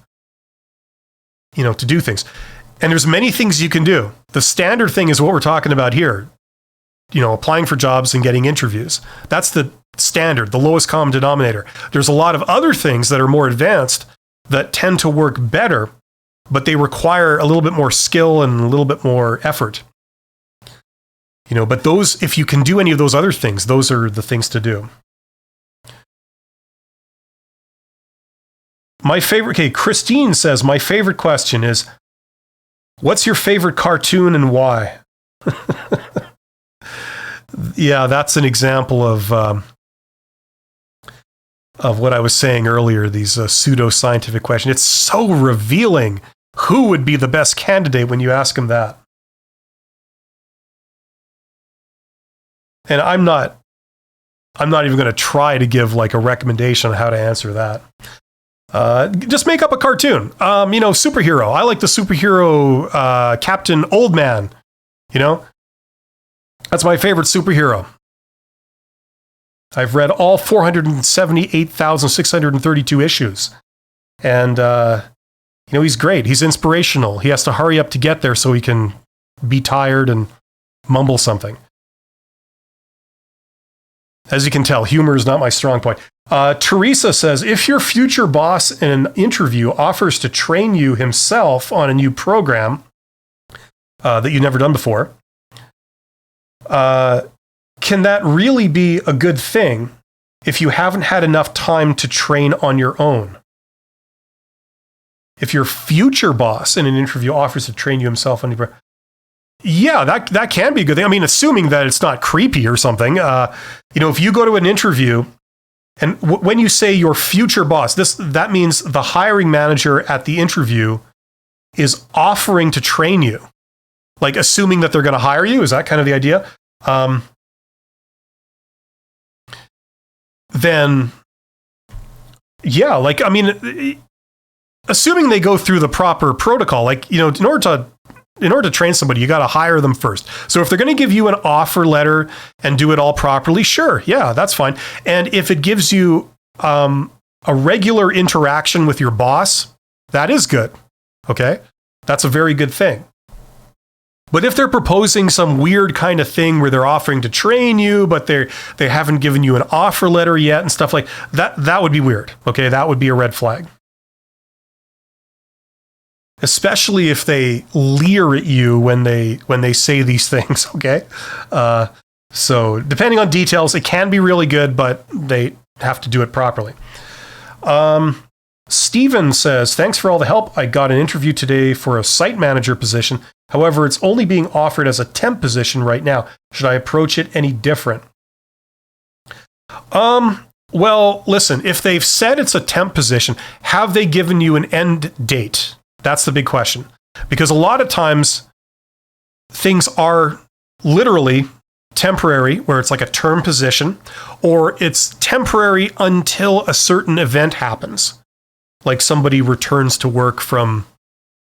to do things. And there's many things you can do. The standard thing is what we're talking about here. Applying for jobs and getting interviews. That's the standard, the lowest common denominator. There's a lot of other things that are more advanced that tend to work better, but they require a little bit more skill and a little bit more effort. But those, if you can do any of those other things, those are the things to do. Christine says, my favorite question is, what's your favorite cartoon and why? Yeah, that's an example of what I was saying earlier, these pseudo-scientific questions. It's so revealing. Who would be the best candidate when you ask them that? And I'm not even going to try to give like a recommendation on how to answer that. Just make up a cartoon. Superhero. I like the superhero Captain Old Man. That's my favorite superhero. I've read all 478,632 issues. And, he's great. He's inspirational. He has to hurry up to get there so he can be tired and mumble something. As you can tell, humor is not my strong point. Teresa says, if your future boss in an interview offers to train you himself on a new program that you've never done before, can that really be a good thing if you haven't had enough time to train on your own? If your future boss in an interview offers to train you himself on your program, yeah, that can be a good thing. I mean, assuming that it's not creepy or something. If you go to an interview and when you say your future boss, that means the hiring manager at the interview is offering to train you. Like assuming that they're going to hire you. Is that kind of the idea? Then, yeah, assuming they go through the proper protocol, in order to train somebody, you got to hire them first. So if they're going to give you an offer letter and do it all properly, sure, yeah, that's fine. And if it gives you a regular interaction with your boss, that is good. Okay, that's a very good thing. But if they're proposing some weird kind of thing where they're offering to train you, but they haven't given you an offer letter yet and stuff like that, that would be weird. Okay, that would be a red flag. Especially if they leer at you when they say these things. Okay, so depending on details, it can be really good, but they have to do it properly. Steven says, thanks for all the help. I got an interview today for a site manager position. However, it's only being offered as a temp position right now. Should I approach it any different? Well, listen, if they've said it's a temp position, have they given you an end date? That's the big question. Because a lot of times things are literally temporary, where it's like a term position, or it's temporary until a certain event happens. Like somebody returns to work from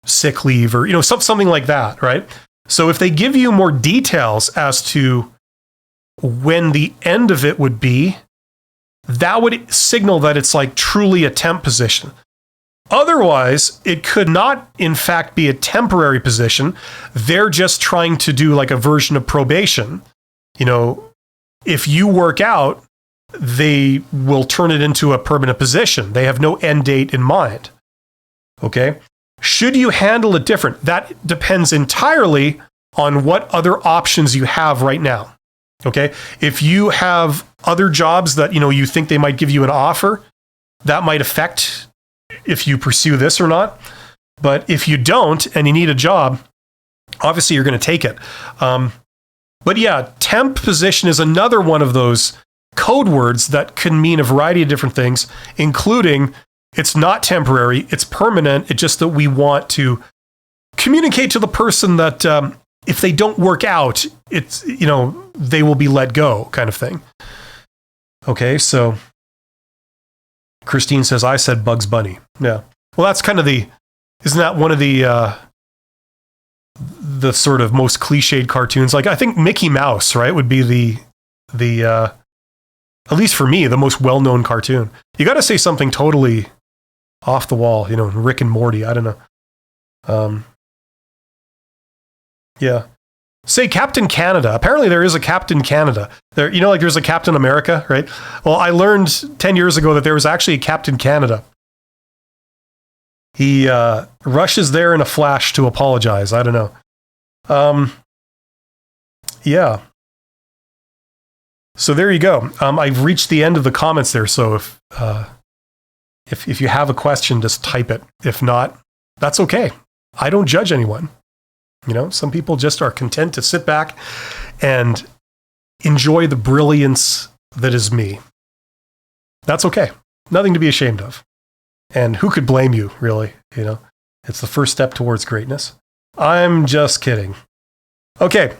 sick leave or, something like that, right? So if they give you more details as to when the end of it would be, that would signal that it's like truly a temp position. Otherwise, it could not, in fact, be a temporary position. They're just trying to do like a version of probation. You know, if you work out, they will turn it into a permanent position. They have no end date in mind. Okay? Should you handle it different? That depends entirely on what other options you have right now. Okay? If you have other jobs that, you know, you think they might give you an offer, that might affect if you pursue this or not. But if you don't and you need a job, obviously you're going to take it. But yeah, temp position is another one of those code words that can mean a variety of different things, including it's not temporary, it's permanent. It's just that we want to communicate to the person that if they don't work out, it's, you know, they will be let go, kind of thing. Okay, so Christine says, I said Bugs Bunny. Yeah. Well, that's kind of isn't that one of the sort of most cliched cartoons? Like, I think Mickey Mouse, right, would be the at least for me, the most well-known cartoon. You got to say something totally off the wall, you know, Rick and Morty. I don't know. Yeah. Say Captain Canada. Apparently there is a Captain Canada. There, you know, like there's a Captain America, right? Well, I learned 10 years ago that there was actually a Captain Canada. He rushes there in a flash to apologize. I don't know. Yeah. So there you go. I've reached the end of the comments there. So if you have a question, just type it. If not, that's okay. I don't judge anyone. You know, some people just are content to sit back and enjoy the brilliance that is me. That's okay. Nothing to be ashamed of. And who could blame you, really? You know, it's the first step towards greatness. I'm just kidding. Okay.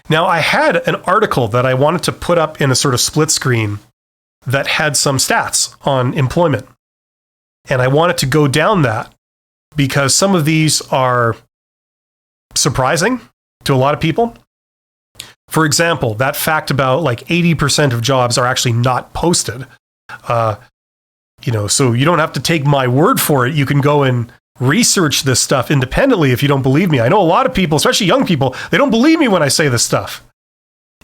Now, I had an article that I wanted to put up in a sort of split screen that had some stats on employment. And I wanted to go down that because some of these are surprising to a lot of people. For example, that fact about like 80% of jobs are actually not posted. You know, so you don't have to take my word for it. You can go and research this stuff independently if you don't believe me. I know a lot of people, especially young people, they don't believe me when I say this stuff.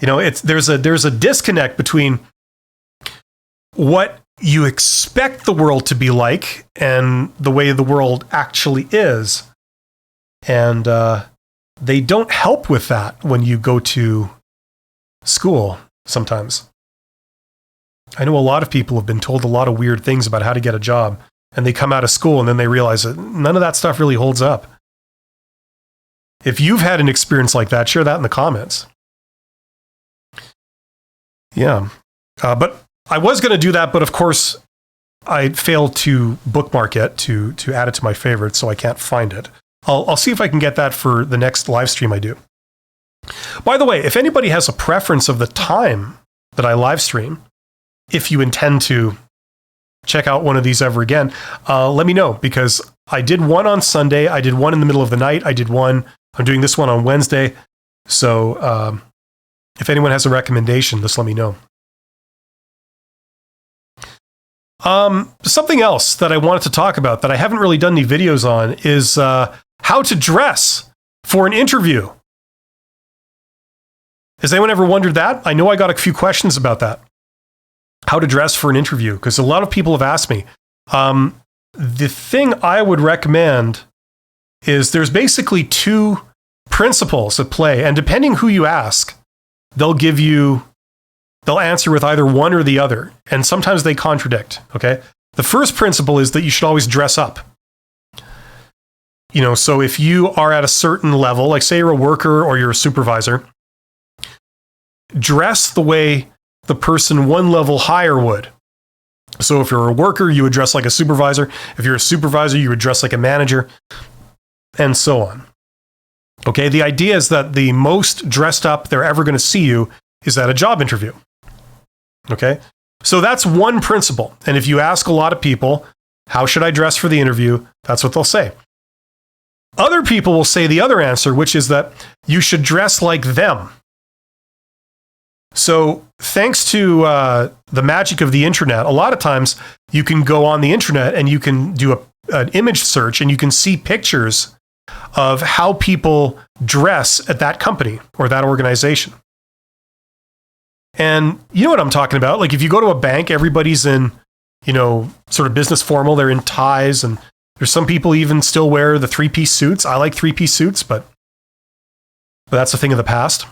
You know, there's a disconnect between what you expect the world to be like and the way the world actually is. And they don't help with that when you go to school sometimes. I know a lot of people have been told a lot of weird things about how to get a job, and they come out of school and then they realize that none of that stuff really holds up. If you've had an experience like that, share that in the comments. Yeah. But I was going to do that, but of course, I failed to bookmark it, to add it to my favorites, so I can't find it. I'll see if I can get that for the next live stream I do. By the way, if anybody has a preference of the time that I live stream, if you intend to check out one of these ever again, let me know, because I did one on Sunday, I did one in the middle of the night, I'm doing this one on Wednesday. So if anyone has a recommendation, just let me know. Something else that I wanted to talk about that I haven't really done any videos on is how to dress for an interview. Has anyone ever wondered that? I know I got a few questions about that. How to dress for an interview, because a lot of people have asked me. The thing I would recommend is there's basically two principles at play, and depending who you ask, they'll answer with either one or the other, and sometimes they contradict, okay? The first principle is that you should always dress up. You know, so if you are at a certain level, like say you're a worker or you're a supervisor, dress the way the person one level higher would. So if you're a worker, you would dress like a supervisor. If you're a supervisor, you would dress like a manager, and so on. Okay, the idea is that the most dressed up they're ever going to see you is at a job interview. Okay, so that's one principle. And if you ask a lot of people, how should I dress for the interview? That's what they'll say. Other people will say the other answer, which is that you should dress like them. So thanks to the magic of the internet, a lot of times you can go on the internet and you can do an image search and you can see pictures of how people dress at that company or that organization. And you know what I'm talking about? Like if you go to a bank, everybody's in, sort of business formal. They're in ties, and there's some people even still wear the 3-piece suits. I like 3-piece suits, but that's a thing of the past.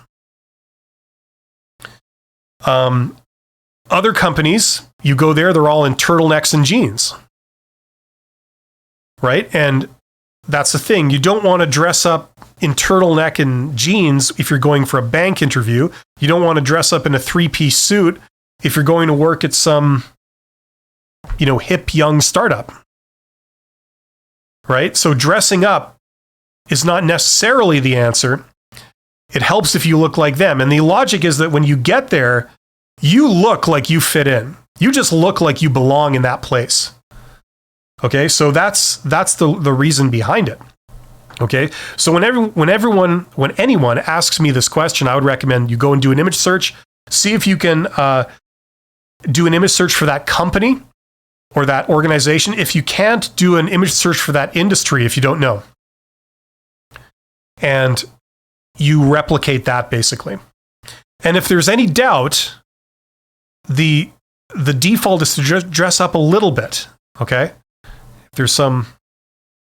Other companies, you go there, they're all in turtlenecks and jeans, right? And that's the thing. You don't want to dress up in turtleneck and jeans if you're going for a bank interview. You don't want to dress up in a 3-piece suit if you're going to work at some, hip young startup, right? So dressing up is not necessarily the answer. It helps if you look like them. And the logic is that when you get there, you look like you fit in. You just look like you belong in that place. Okay, so that's the reason behind it. Okay, so when anyone asks me this question, I would recommend you go and do an image search. See if you can do an image search for that company or that organization. If you can't, do an image search for that industry if you don't know. And you replicate that basically. And if there's any doubt, the default is to just dress up a little bit, okay? If there's some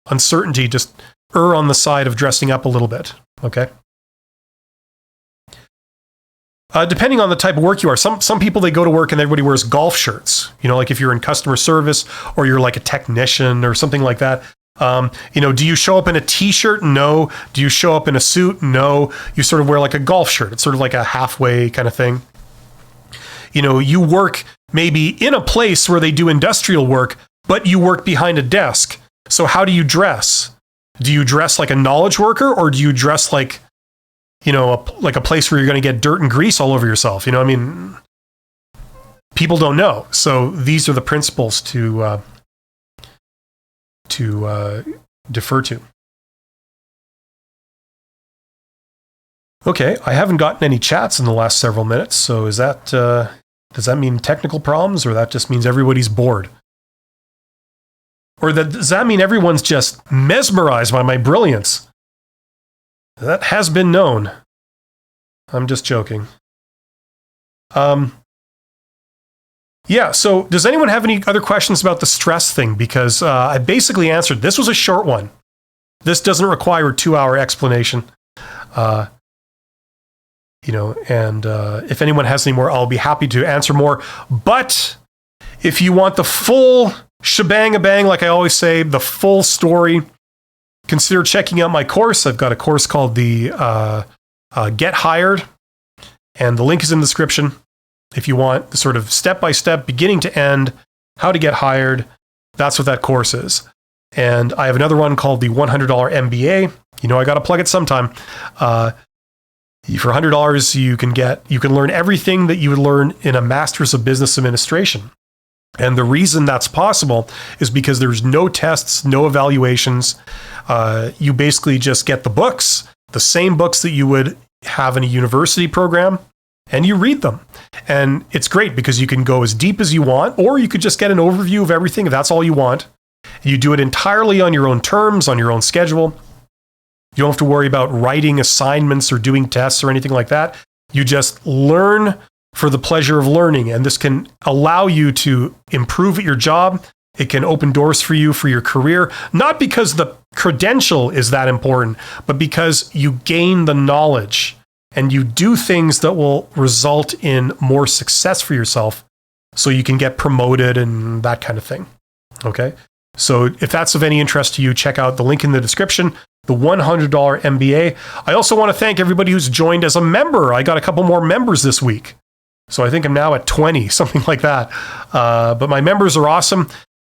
uncertainty, just err on the side of dressing up a little bit, okay? Depending on the type of work you are, some people, they go to work and everybody wears golf shirts. Like if you're in customer service or you're like a technician or something like that. Do you show up in a t-shirt? No. Do you show up in a suit? No. You sort of wear like a golf shirt. It's sort of like a halfway kind of thing. You work maybe in a place where they do industrial work, but you work behind a desk. So how do you dress? Do you dress like a knowledge worker, or do you dress like, like a place where you're going to get dirt and grease all over yourself? People don't know. So these are the principles to defer to. Okay, I haven't gotten any chats in the last several minutes, so is that does that mean technical problems, or that just means everybody's bored? Or does that mean everyone's just mesmerized by my brilliance? That has been known. I'm just joking. Yeah, so does anyone have any other questions about the stress thing? Because I basically answered. This was a short one. This doesn't require a 2-hour explanation. And if anyone has any more, I'll be happy to answer more. But if you want the full shebang-a-bang, like I always say, the full story, consider checking out my course. I've got a course called the Get Hired, and the link is in the description. If you want the sort of step-by-step, beginning to end, how to get hired, that's what that course is. And I have another one called the $100 MBA. I got to plug it sometime. For $100, you can learn everything that you would learn in a Master's of Business Administration. And the reason that's possible is because there's no tests, no evaluations. You basically just get the books, the same books that you would have in a university program, and you read them. And it's great because you can go as deep as you want, or you could just get an overview of everything if that's all you want. You do it entirely on your own terms, on your own schedule. You don't have to worry about writing assignments or doing tests or anything like that. You just learn for the pleasure of learning. And this can allow you to improve at your job. It can open doors for you for your career, not because the credential is that important, but because you gain the knowledge and you do things that will result in more success for yourself so you can get promoted and that kind of thing. Okay? So if that's of any interest to you, check out the link in the description, the $100 MBA. I also want to thank everybody who's joined as a member. I got a couple more members this week. So I think I'm now at 20, something like that. But my members are awesome.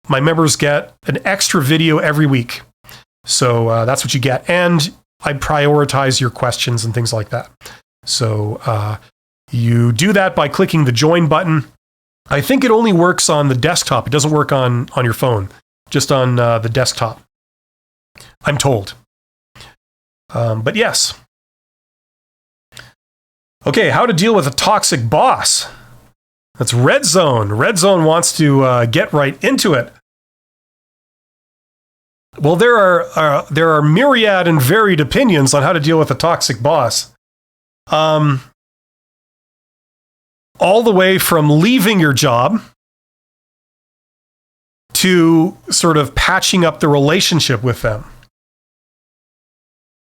My members get an extra video every week. So that's what you get. And I prioritize your questions and things like that. So you do that by clicking the join button. I think it only works on the desktop. It doesn't work on your phone, just on the desktop, I'm told. But yes. Okay, how to deal with a toxic boss. That's Red Zone. Red Zone wants to get right into it. Well, there are myriad and varied opinions on how to deal with a toxic boss. All the way from leaving your job to sort of patching up the relationship with them.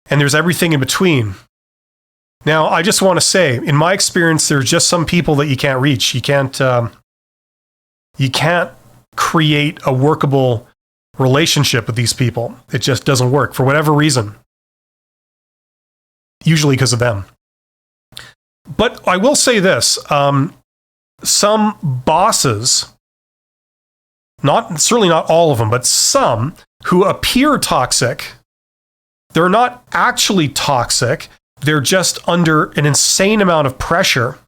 And there's everything in between. Now, I just want to say, in my experience, there's just some people that you can't reach. You can't create a workable relationship with these people. It just doesn't work for whatever reason. Usually because of them. But I will say this, some bosses, certainly not all of them, but some who appear toxic, they're not actually toxic. They're just under an insane amount of pressure,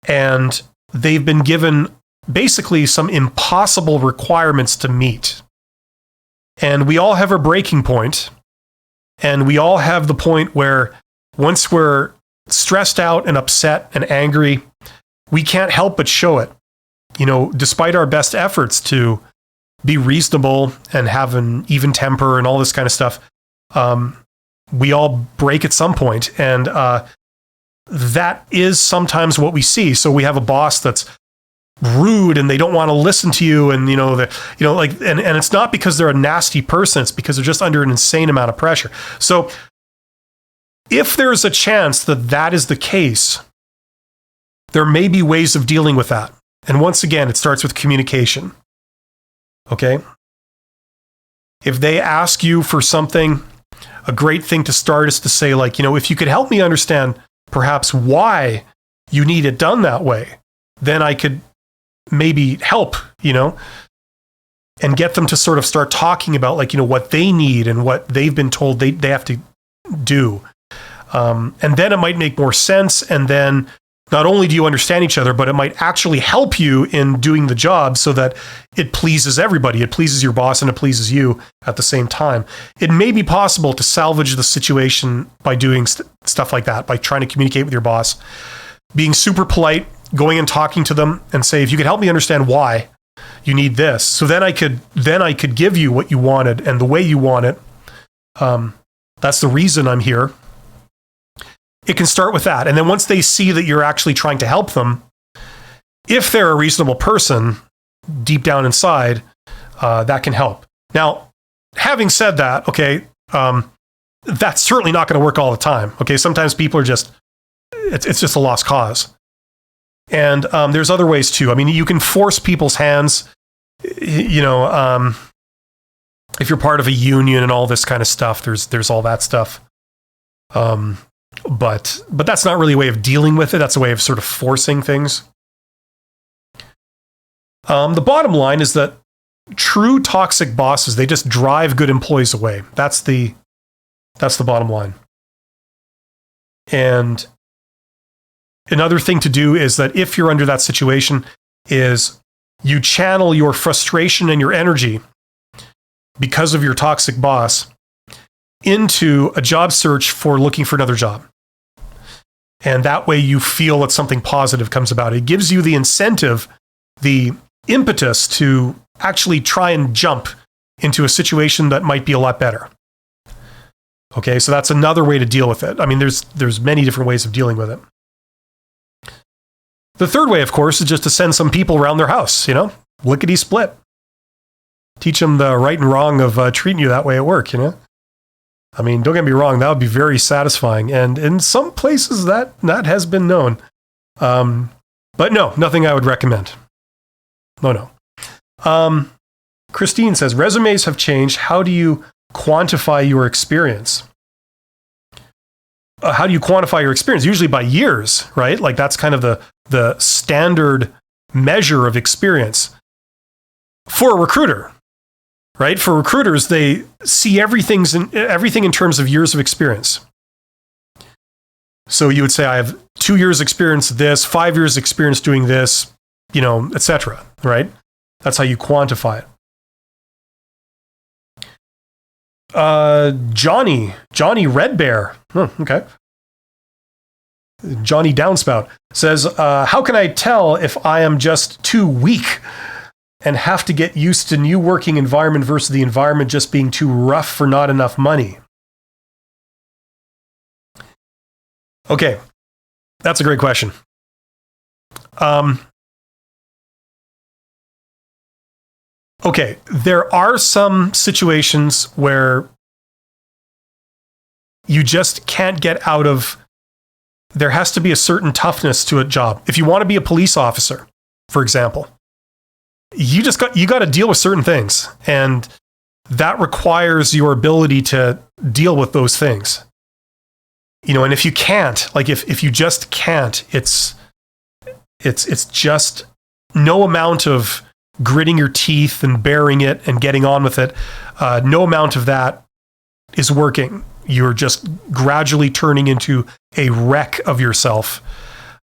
and they've been given basically some impossible requirements to meet. And we all have a breaking point, and we all have the point where once we're stressed out and upset and angry, we can't help but show it. You know, despite our best efforts to be reasonable and have an even temper and all this kind of stuff, we all break at some point, and that is sometimes what we see. So we have a boss that's rude and they don't want to listen to you, and and it's not because they're a nasty person, it's because they're just under an insane amount of pressure. So if there's a chance that that is the case, there may be ways of dealing with that. And once again, it starts with communication. Okay? If they ask you for something, a great thing to start is to say, like, if you could help me understand perhaps why you need it done that way, then I could maybe help, and get them to sort of start talking about, like, what they need and what they've been told they have to do. And then it might make more sense. And then not only do you understand each other, but it might actually help you in doing the job so that it pleases everybody. It pleases your boss and it pleases you at the same time. It may be possible to salvage the situation by doing stuff like that, by trying to communicate with your boss, being super polite, going and talking to them and say, if you could help me understand why you need this, so then I could give you what you wanted and the way you want it. That's the reason I'm here. It can start with that. And then once they see that you're actually trying to help them, if they're a reasonable person deep down inside, that can help. Now, having said that, okay, that's certainly not going to work all the time. Okay, sometimes people are it's just a lost cause. And there's other ways too. I mean, you can force people's hands, if you're part of a union and all this kind of stuff, there's all that stuff. But that's not really a way of dealing with it. That's a way of sort of forcing things. The bottom line is that true toxic bosses, they just drive good employees away. That's the bottom line. And another thing to do is that if you're under that situation, is you channel your frustration and your energy because of your toxic boss into a job search for looking for another job. And that way you feel that something positive comes about. It gives you the incentive, the impetus to actually try and jump into a situation that might be a lot better. Okay, so that's another way to deal with it. I mean, there's many different ways of dealing with it. The third way, of course, is just to send some people around their house, lickety split. Teach them the right and wrong of treating you that way at work, I mean, don't get me wrong, that would be very satisfying. And in some places that has been known. But no, nothing I would recommend. No. Christine says, resumes have changed. How do you quantify your experience? How do you quantify your experience? Usually by years, right? Like that's kind of the standard measure of experience for a recruiter. Right? For recruiters, they see everything in terms of years of experience. So you would say, I have 2 years experience this, 5 years experience doing this, etc. Right? That's how you quantify it. Johnny Red Bear. Okay. Johnny Downspout says, how can I tell if I am just too weak and have to get used to new working environment versus the environment just being too rough for not enough money? Okay, that's a great question. Okay, there are some situations where you just can't get out of. There has to be a certain toughness to a job. If you want to be a police officer, for example, you got to deal with certain things, and that requires your ability to deal with those things. And if you can't, like if you just can't, it's just no amount of gritting your teeth and bearing it and getting on with it. No amount of that is working. You're just gradually turning into a wreck of yourself.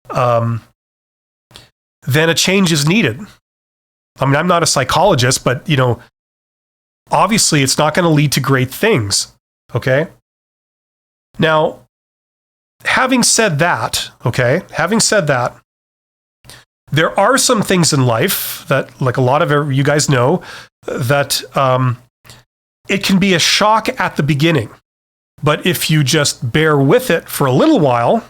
Then a change is needed. I mean, I'm not a psychologist, but obviously it's not going to lead to great things. Okay. Now, having said that, there are some things in life that, like a lot of you guys know, that it can be a shock at the beginning. But if you just bear with it for a little while,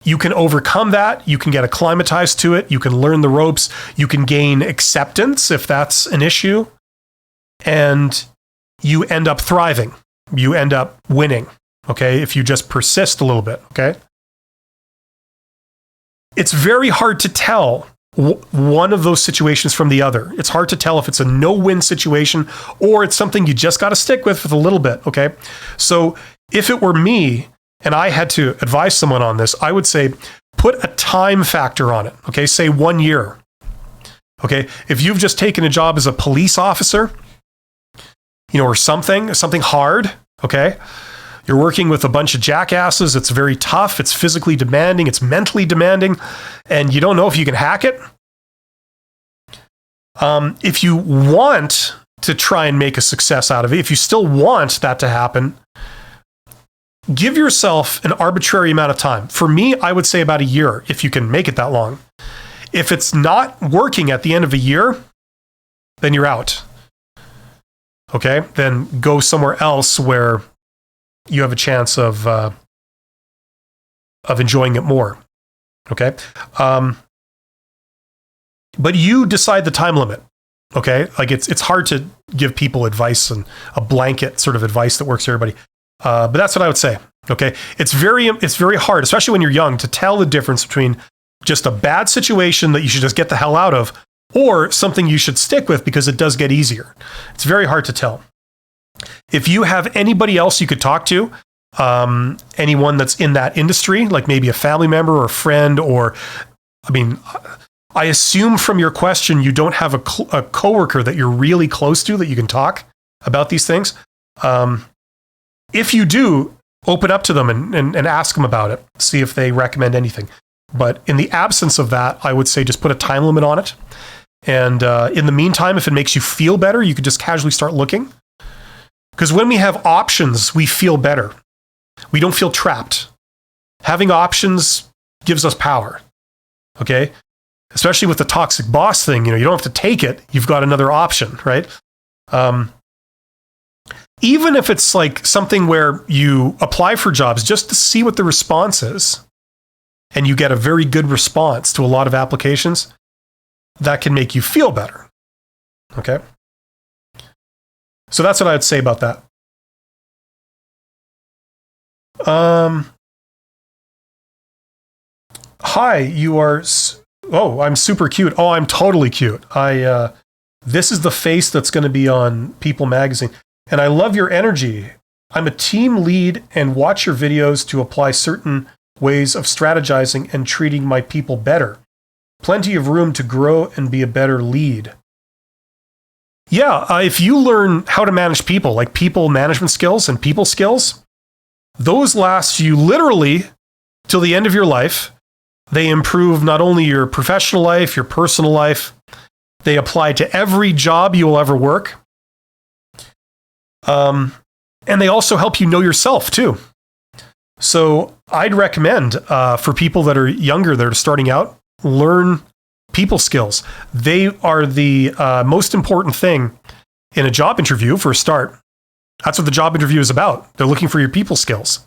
you can overcome that. You can get acclimatized to it. You can learn the ropes. You can gain acceptance if that's an issue. And you end up thriving. You end up winning, okay, if you just persist a little bit, okay? It's very hard to tell one of those situations from the other. It's hard to tell if it's a no-win situation or it's something you just got to stick with for a little bit, okay? So if it were me and I had to advise someone on this, I would say put a time factor on it, okay? Say 1 year, okay? If you've just taken a job as a police officer, or something hard, okay? You're working with a bunch of jackasses. It's very tough. It's physically demanding. It's mentally demanding. And you don't know if you can hack it. If you want to try and make a success out of it, if you still want that to happen, give yourself an arbitrary amount of time. For me, I would say about a year, if you can make it that long. If it's not working at the end of a year, then you're out. Okay? Then go somewhere else where you have a chance of enjoying it more. Okay? But you decide the time limit. Okay? Like it's hard to give people advice and a blanket sort of advice that works for everybody. But that's what I would say. Okay? It's very hard, especially when you're young, to tell the difference between just a bad situation that you should just get the hell out of or something you should stick with because it does get easier. It's very hard to tell. If you have anybody else you could talk to, anyone that's in that industry, like maybe a family member or a friend, or, I assume from your question, you don't have a coworker that you're really close to that you can talk about these things. If you do, open up to them and ask them about it, see if they recommend anything. But in the absence of that, I would say just put a time limit on it. And in the meantime, if it makes you feel better, you could just casually start looking. Because when we have options, we feel better. We don't feel trapped. Having options gives us power. Okay? Especially with the toxic boss thing, you don't have to take it. You've got another option, right? Even if it's like something where you apply for jobs just to see what the response is, and you get a very good response to a lot of applications, that can make you feel better. Okay? So that's what I'd say about that. Hi, you are... Oh, I'm super cute. Oh, I'm totally cute. This is the face that's going to be on People magazine. And I love your energy. I'm a team lead and watch your videos to apply certain ways of strategizing and treating my people better. Plenty of room to grow and be a better lead. Yeah, if you learn how to manage people, like people management skills and people skills, those last you literally till the end of your life. They improve not only your professional life, your personal life, they apply to every job you will ever work. And they also help you know yourself too. So I'd recommend for people that are younger, that are starting out, learn people skills. They are the most important thing in a job interview for a start. That's what the job interview is about. They're looking for your people skills.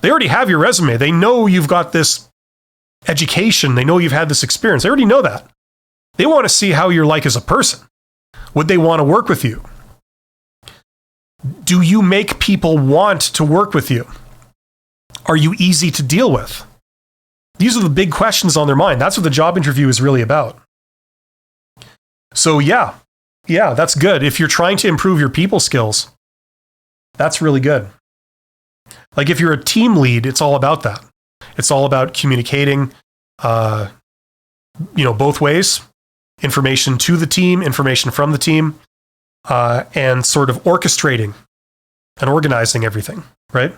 They already have your resume. They know you've got this education. They know you've had this experience. They already know that. They want to see how you're like as a person. Would they want to work with you? Do you make people want to work with you? Are you easy to deal with? These are the big questions on their mind. That's what the job interview is really about. So yeah, that's good. If you're trying to improve your people skills, that's really good. Like if you're a team lead, it's all about that. It's all about communicating, both ways. Information to the team, information from the team, and sort of orchestrating and organizing everything, right?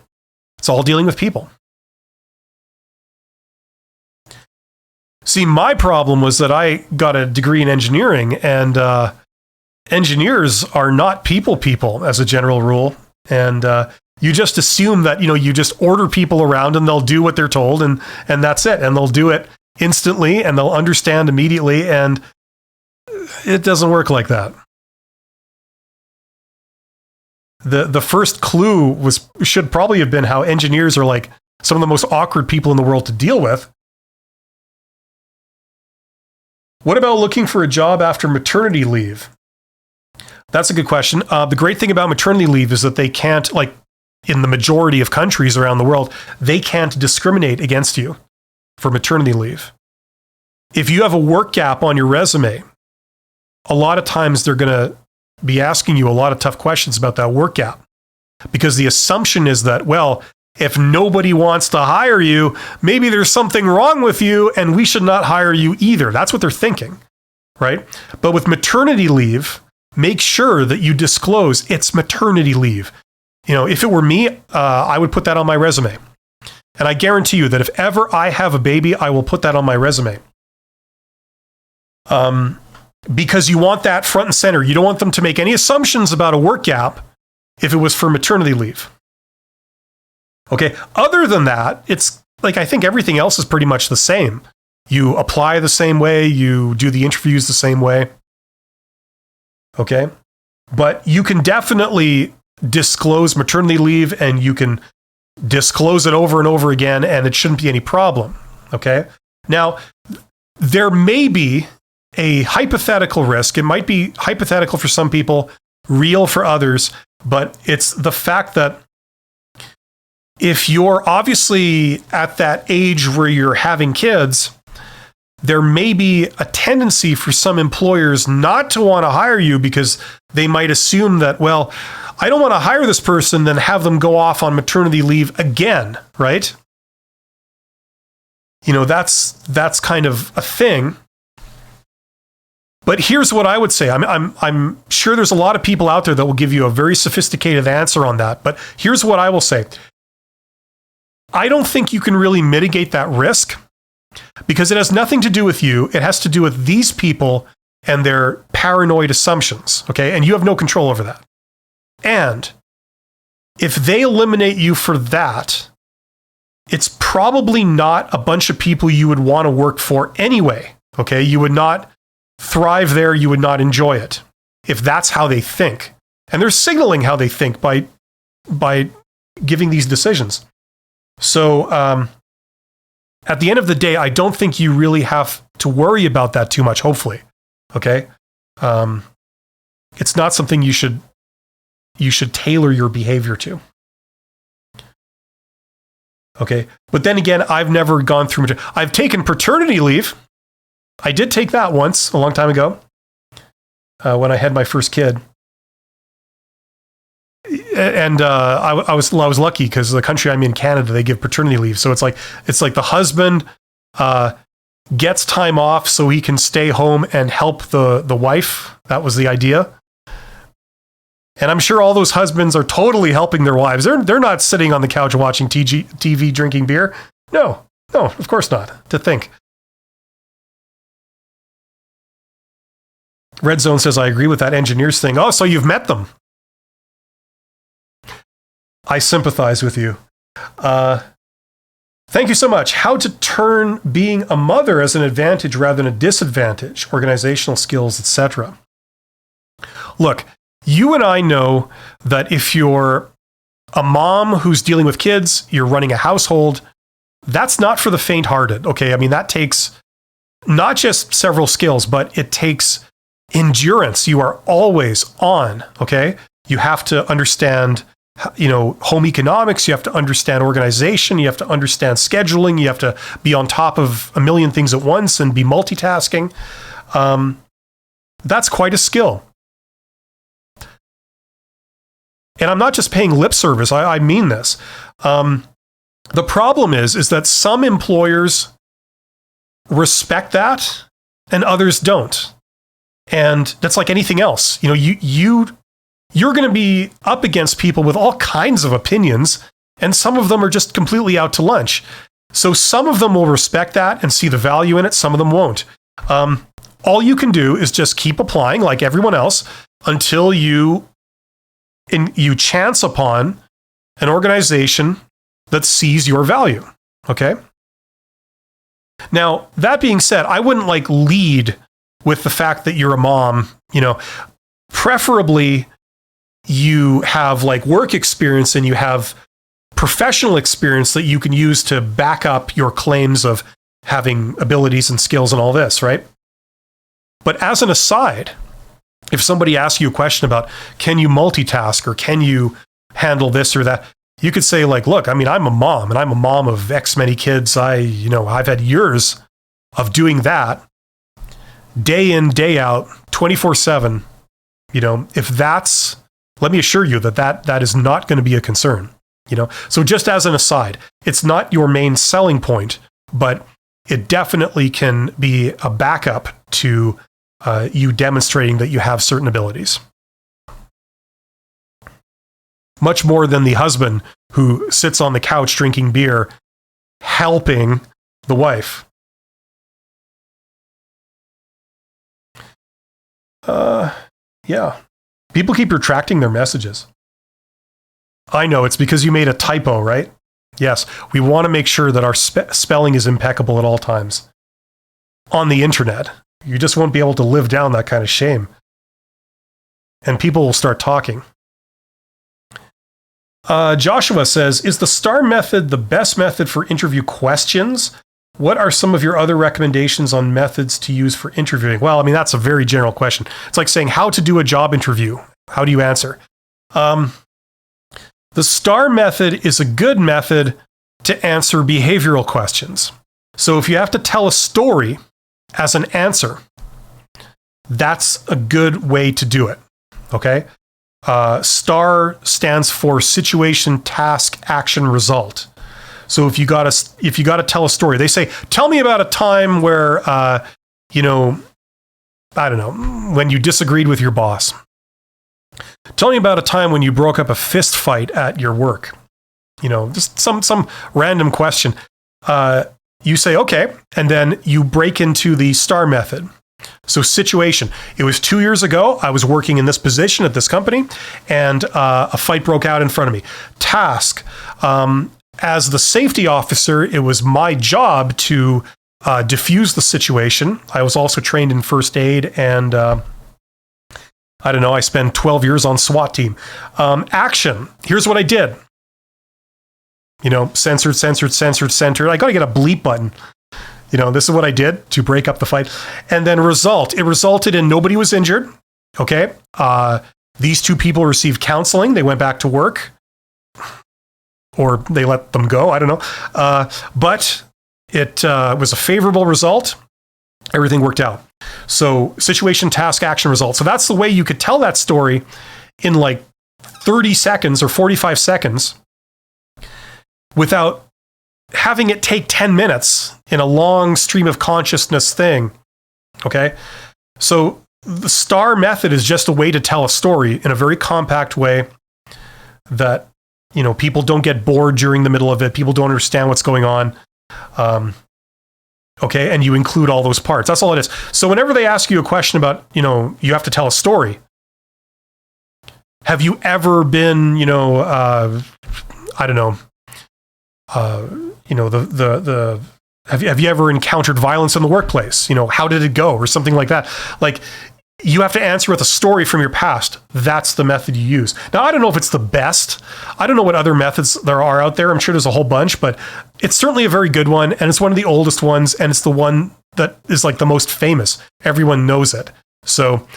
It's all dealing with people. See, my problem was that I got a degree in engineering, and engineers are not people as a general rule. And you just assume that, you just order people around and they'll do what they're told, and that's it. And they'll do it instantly and they'll understand immediately. And it doesn't work like that. The first clue should probably have been how engineers are like some of the most awkward people in the world to deal with. What about looking for a job after maternity leave? That's a good question. The great thing about maternity leave is that they can't, like in the majority of countries around the world, they can't discriminate against you for maternity leave. If you have a work gap on your resume, a lot of times they're going to be asking you a lot of tough questions about that work gap, because the assumption is that, well, if nobody wants to hire you, maybe there's something wrong with you and we should not hire you either. That's what they're thinking, right? But with maternity leave, make sure that you disclose it's maternity leave. If it were me, I would put that on my resume. And I guarantee you that if ever I have a baby, I will put that on my resume. Because you want that front and center. You don't want them to make any assumptions about a work gap if it was for maternity leave. Okay, other than that, it's like I think everything else is pretty much the same. You apply the same way, you do the interviews the same way. Okay, but you can definitely disclose maternity leave, and you can disclose it over and over again, and it shouldn't be any problem. Okay, now there may be a hypothetical risk. It might be hypothetical for some people, real for others, but it's the fact that if you're obviously at that age where you're having kids, there may be a tendency for some employers not to want to hire you because they might assume that, well, I don't want to hire this person, then have them go off on maternity leave again, right? That's kind of a thing. But here's what I would say. I'm sure there's a lot of people out there that will give you a very sophisticated answer on that. But here's what I will say. I don't think you can really mitigate that risk because it has nothing to do with you. It has to do with these people and their paranoid assumptions. Okay. And you have no control over that. And if they eliminate you for that, it's probably not a bunch of people you would want to work for anyway. Okay. You would not thrive there. You would not enjoy it if that's how they think. And they're signaling how they think by giving these decisions. So at the end of the day, I don't think you really have to worry about that too much, hopefully. Okay? It's not something you should tailor your behavior to. Okay? But then again, I've never gone through... I've taken paternity leave. I did take that once, a long time ago, when I had my first kid. And I was lucky because the country I'm in, Canada, they give paternity leave. So it's like the husband gets time off so he can stay home and help the wife. That was the idea. And I'm sure all those husbands are totally helping their wives. They're not sitting on the couch watching TV, drinking beer. No, of course not. To think. Red Zone says, I agree with that engineers thing. Oh, so you've met them. I sympathize with you. Thank you so much. How to turn being a mother as an advantage rather than a disadvantage, organizational skills, etc. Look, you and I know that if you're a mom who's dealing with kids, you're running a household, that's not for the faint-hearted, okay? I mean, that takes not just several skills, but it takes endurance. You are always on, okay? You have to understand, home economics. You have to understand organization. You have to understand scheduling. You have to be on top of a million things at once and be multitasking. That's quite a skill. And I'm not just paying lip service. I mean this. The problem is that some employers respect that and others don't. And that's like anything else. You're going to be up against people with all kinds of opinions, and some of them are just completely out to lunch. So some of them will respect that and see the value in it. Some of them won't. All you can do is just keep applying like everyone else until you chance upon an organization that sees your value. Okay? Now, that being said, I wouldn't lead with the fact that you're a mom. Preferably you have work experience and you have professional experience that you can use to back up your claims of having abilities and skills and all this, right? But as an aside, if somebody asks you a question about, can you multitask or can you handle this or that, you could say look, I mean, I'm a mom and I'm a mom of X many kids. I've had years of doing that day in, day out, 24/7. Let me assure you that is not going to be a concern. So just as an aside, it's not your main selling point, but it definitely can be a backup to you demonstrating that you have certain abilities. Much more than the husband who sits on the couch drinking beer, helping the wife. Yeah. People keep retracting their messages. I know, it's because you made a typo, right? Yes, we want to make sure that our spelling is impeccable at all times. On the internet, you just won't be able to live down that kind of shame. And people will start talking. Joshua says, is the STAR method the best method for interview questions? What are some of your other recommendations on methods to use for interviewing? Well, I mean, that's a very general question. It's like saying how to do a job interview. How do you answer? The STAR method is a good method to answer behavioral questions. So if you have to tell a story as an answer, that's a good way to do it. Okay? STAR stands for situation, task, action, result. So if you got to tell a story, they say, tell me about a time where, I don't know, when you disagreed with your boss. Tell me about a time when you broke up a fist fight at your work. Just some random question. You say, okay, and then you break into the STAR method. So situation, it was 2 years ago, I was working in this position at this company, and a fight broke out in front of me. Task, as the safety officer, it was my job to diffuse the situation. I was also trained in first aid, and I don't know, I spent 12 years on SWAT team. Action, here's what I did. Censored. I got to get a bleep button. This is what I did to break up the fight. And then result, it resulted in nobody was injured. Okay. These two people received counseling. They went back to work. Or they let them go. I don't know. But it was a favorable result. Everything worked out. So situation, task, action, result. So that's the way you could tell that story in 30 seconds or 45 seconds without having it take 10 minutes in a long stream of consciousness thing. Okay? So the STAR method is just a way to tell a story in a very compact way that people don't get bored during the middle of it. People don't understand what's going on. Okay, and you include all those parts. That's all it is. So whenever they ask you a question about, you have to tell a story. Have you ever been, I don't know, Have you ever encountered violence in the workplace? How did it go, or something like that? Like, you have to answer with a story from your past. That's the method you use. Now, I don't know if it's the best. I don't know what other methods there are out there. I'm sure there's a whole bunch, but it's certainly a very good one, and it's one of the oldest ones, and it's the one that is like the most famous. Everyone knows it. So,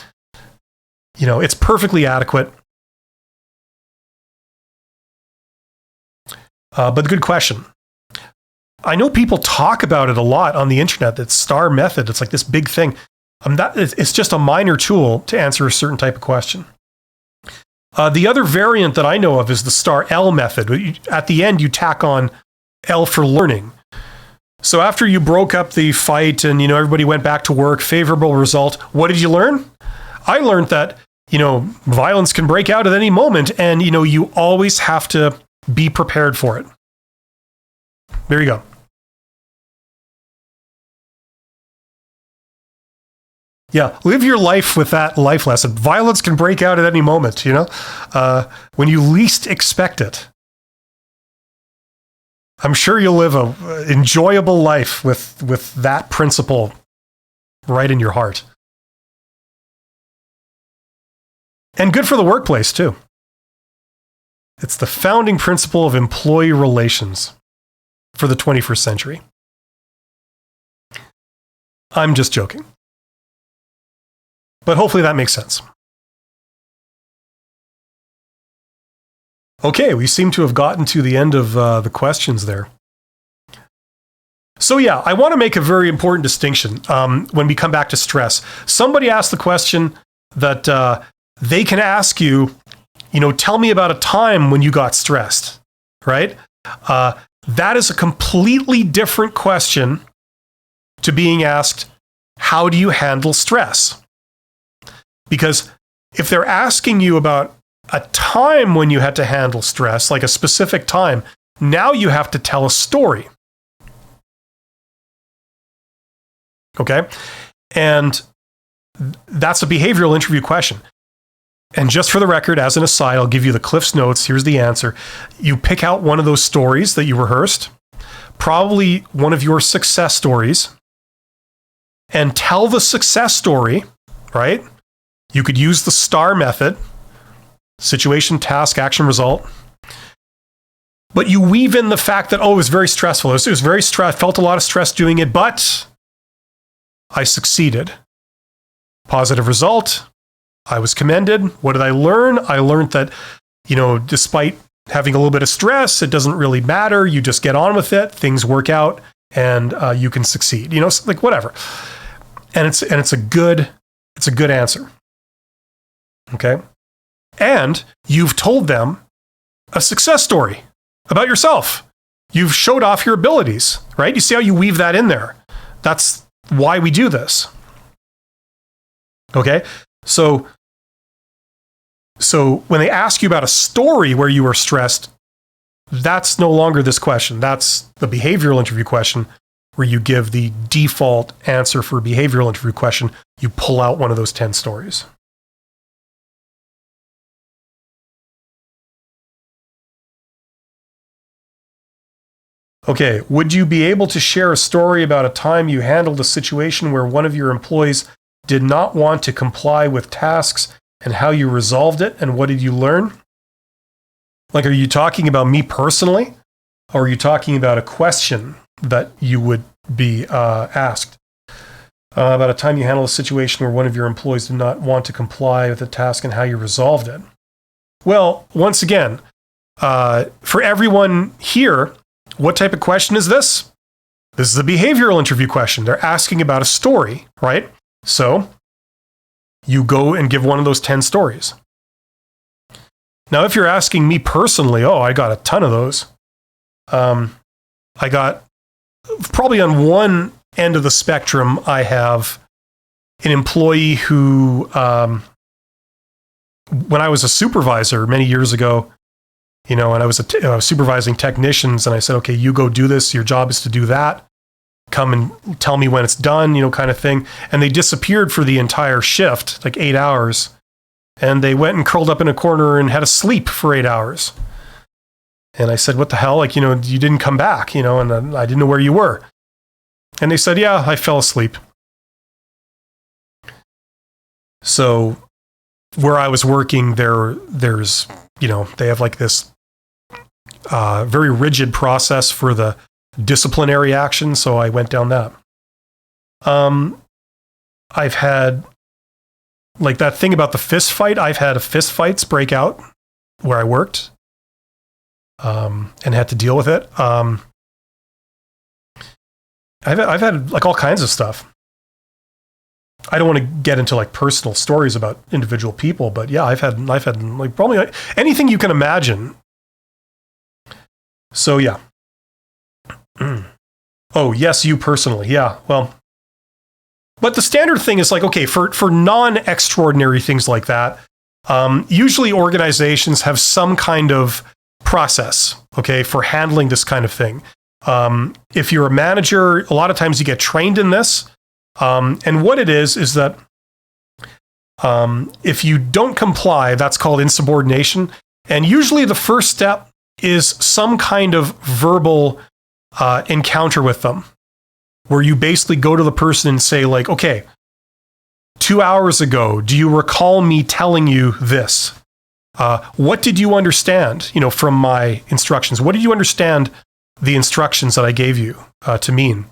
it's perfectly adequate. But good question. I know people talk about it a lot on the internet, that STAR method. It's like this big thing. It's just a minor tool to answer a certain type of question. The other variant that I know of is the STAR L method. At the end, you tack on L for learning. So after you broke up the fight and, everybody went back to work, favorable result, what did you learn? I learned that, violence can break out at any moment, and, you always have to be prepared for it. There you go. Yeah, live your life with that life lesson. Violence can break out at any moment, when you least expect it. I'm sure you'll live an enjoyable life with that principle right in your heart. And good for the workplace, too. It's the founding principle of employee relations for the 21st century. I'm just joking. But hopefully that makes sense. Okay, we seem to have gotten to the end of the questions there. So yeah, I want to make a very important distinction when we come back to stress. Somebody asked the question that they can ask you, tell me about a time when you got stressed, right? That is a completely different question to being asked, how do you handle stress? Because if they're asking you about a time when you had to handle stress, like a specific time, now you have to tell a story. Okay? And that's a behavioral interview question. And just for the record, as an aside, I'll give you the Cliff's Notes. Here's the answer. You pick out one of those stories that you rehearsed, probably one of your success stories, and tell the success story, right? You could use the STAR method, situation, task, action, result. But you weave in the fact that, it was very stressful. It was very stressful. Felt a lot of stress doing it, but I succeeded. Positive result. I was commended. What did I learn? I learned that, despite having a little bit of stress, it doesn't really matter. You just get on with it. Things work out, and you can succeed. Like whatever. And it's a good answer. Okay. And you've told them a success story about yourself. You've showed off your abilities, right? You see how you weave that in there. That's why we do this. Okay. So when they ask you about a story where you were stressed, that's no longer this question. That's the behavioral interview question, where you give the default answer for a behavioral interview question. You pull out one of those 10 stories. Okay, would you be able to share a story about a time you handled a situation where one of your employees did not want to comply with tasks, and how you resolved it, and what did you learn? Like, are you talking about me personally, or are you talking about a question that you would be asked? About a time you handled a situation where one of your employees did not want to comply with the task and how you resolved it. Well, once again, for everyone here, what type of question is this? This is a behavioral interview question. They're asking about a story, right? So you go and give one of those 10 stories. Now, if you're asking me personally, I got a ton of those. I got probably on one end of the spectrum, I have an employee who, when I was a supervisor many years ago, and I was supervising technicians, and I said, okay, you go do this. Your job is to do that. Come and tell me when it's done, kind of thing. And they disappeared for the entire shift, like 8 hours. And they went and curled up in a corner and had a sleep for 8 hours. And I said, what the hell? Like, you didn't come back, and I didn't know where you were. And they said, yeah, I fell asleep. So where I was working, there's, they have like this very rigid process for the disciplinary action. So I went down that. I've had like that thing about the fist fight. I've had a fist fights break out where I worked. And had to deal with it. I've had like all kinds of stuff. I don't want to get into like personal stories about individual people, but yeah, I've had like probably anything you can imagine. So yeah. Oh yes, you personally, yeah. Well, but the standard thing is like, okay, for non-extraordinary things like that, usually organizations have some kind of process, okay, for handling this kind of thing. If you're a manager, a lot of times you get trained in this. And what it is that if you don't comply, that's called insubordination. And usually the first step is some kind of verbal encounter with them, where you basically go to the person and say like, okay, 2 hours ago, do you recall me telling you this? What did you understand, from my instructions? What did you understand the instructions that I gave you to mean?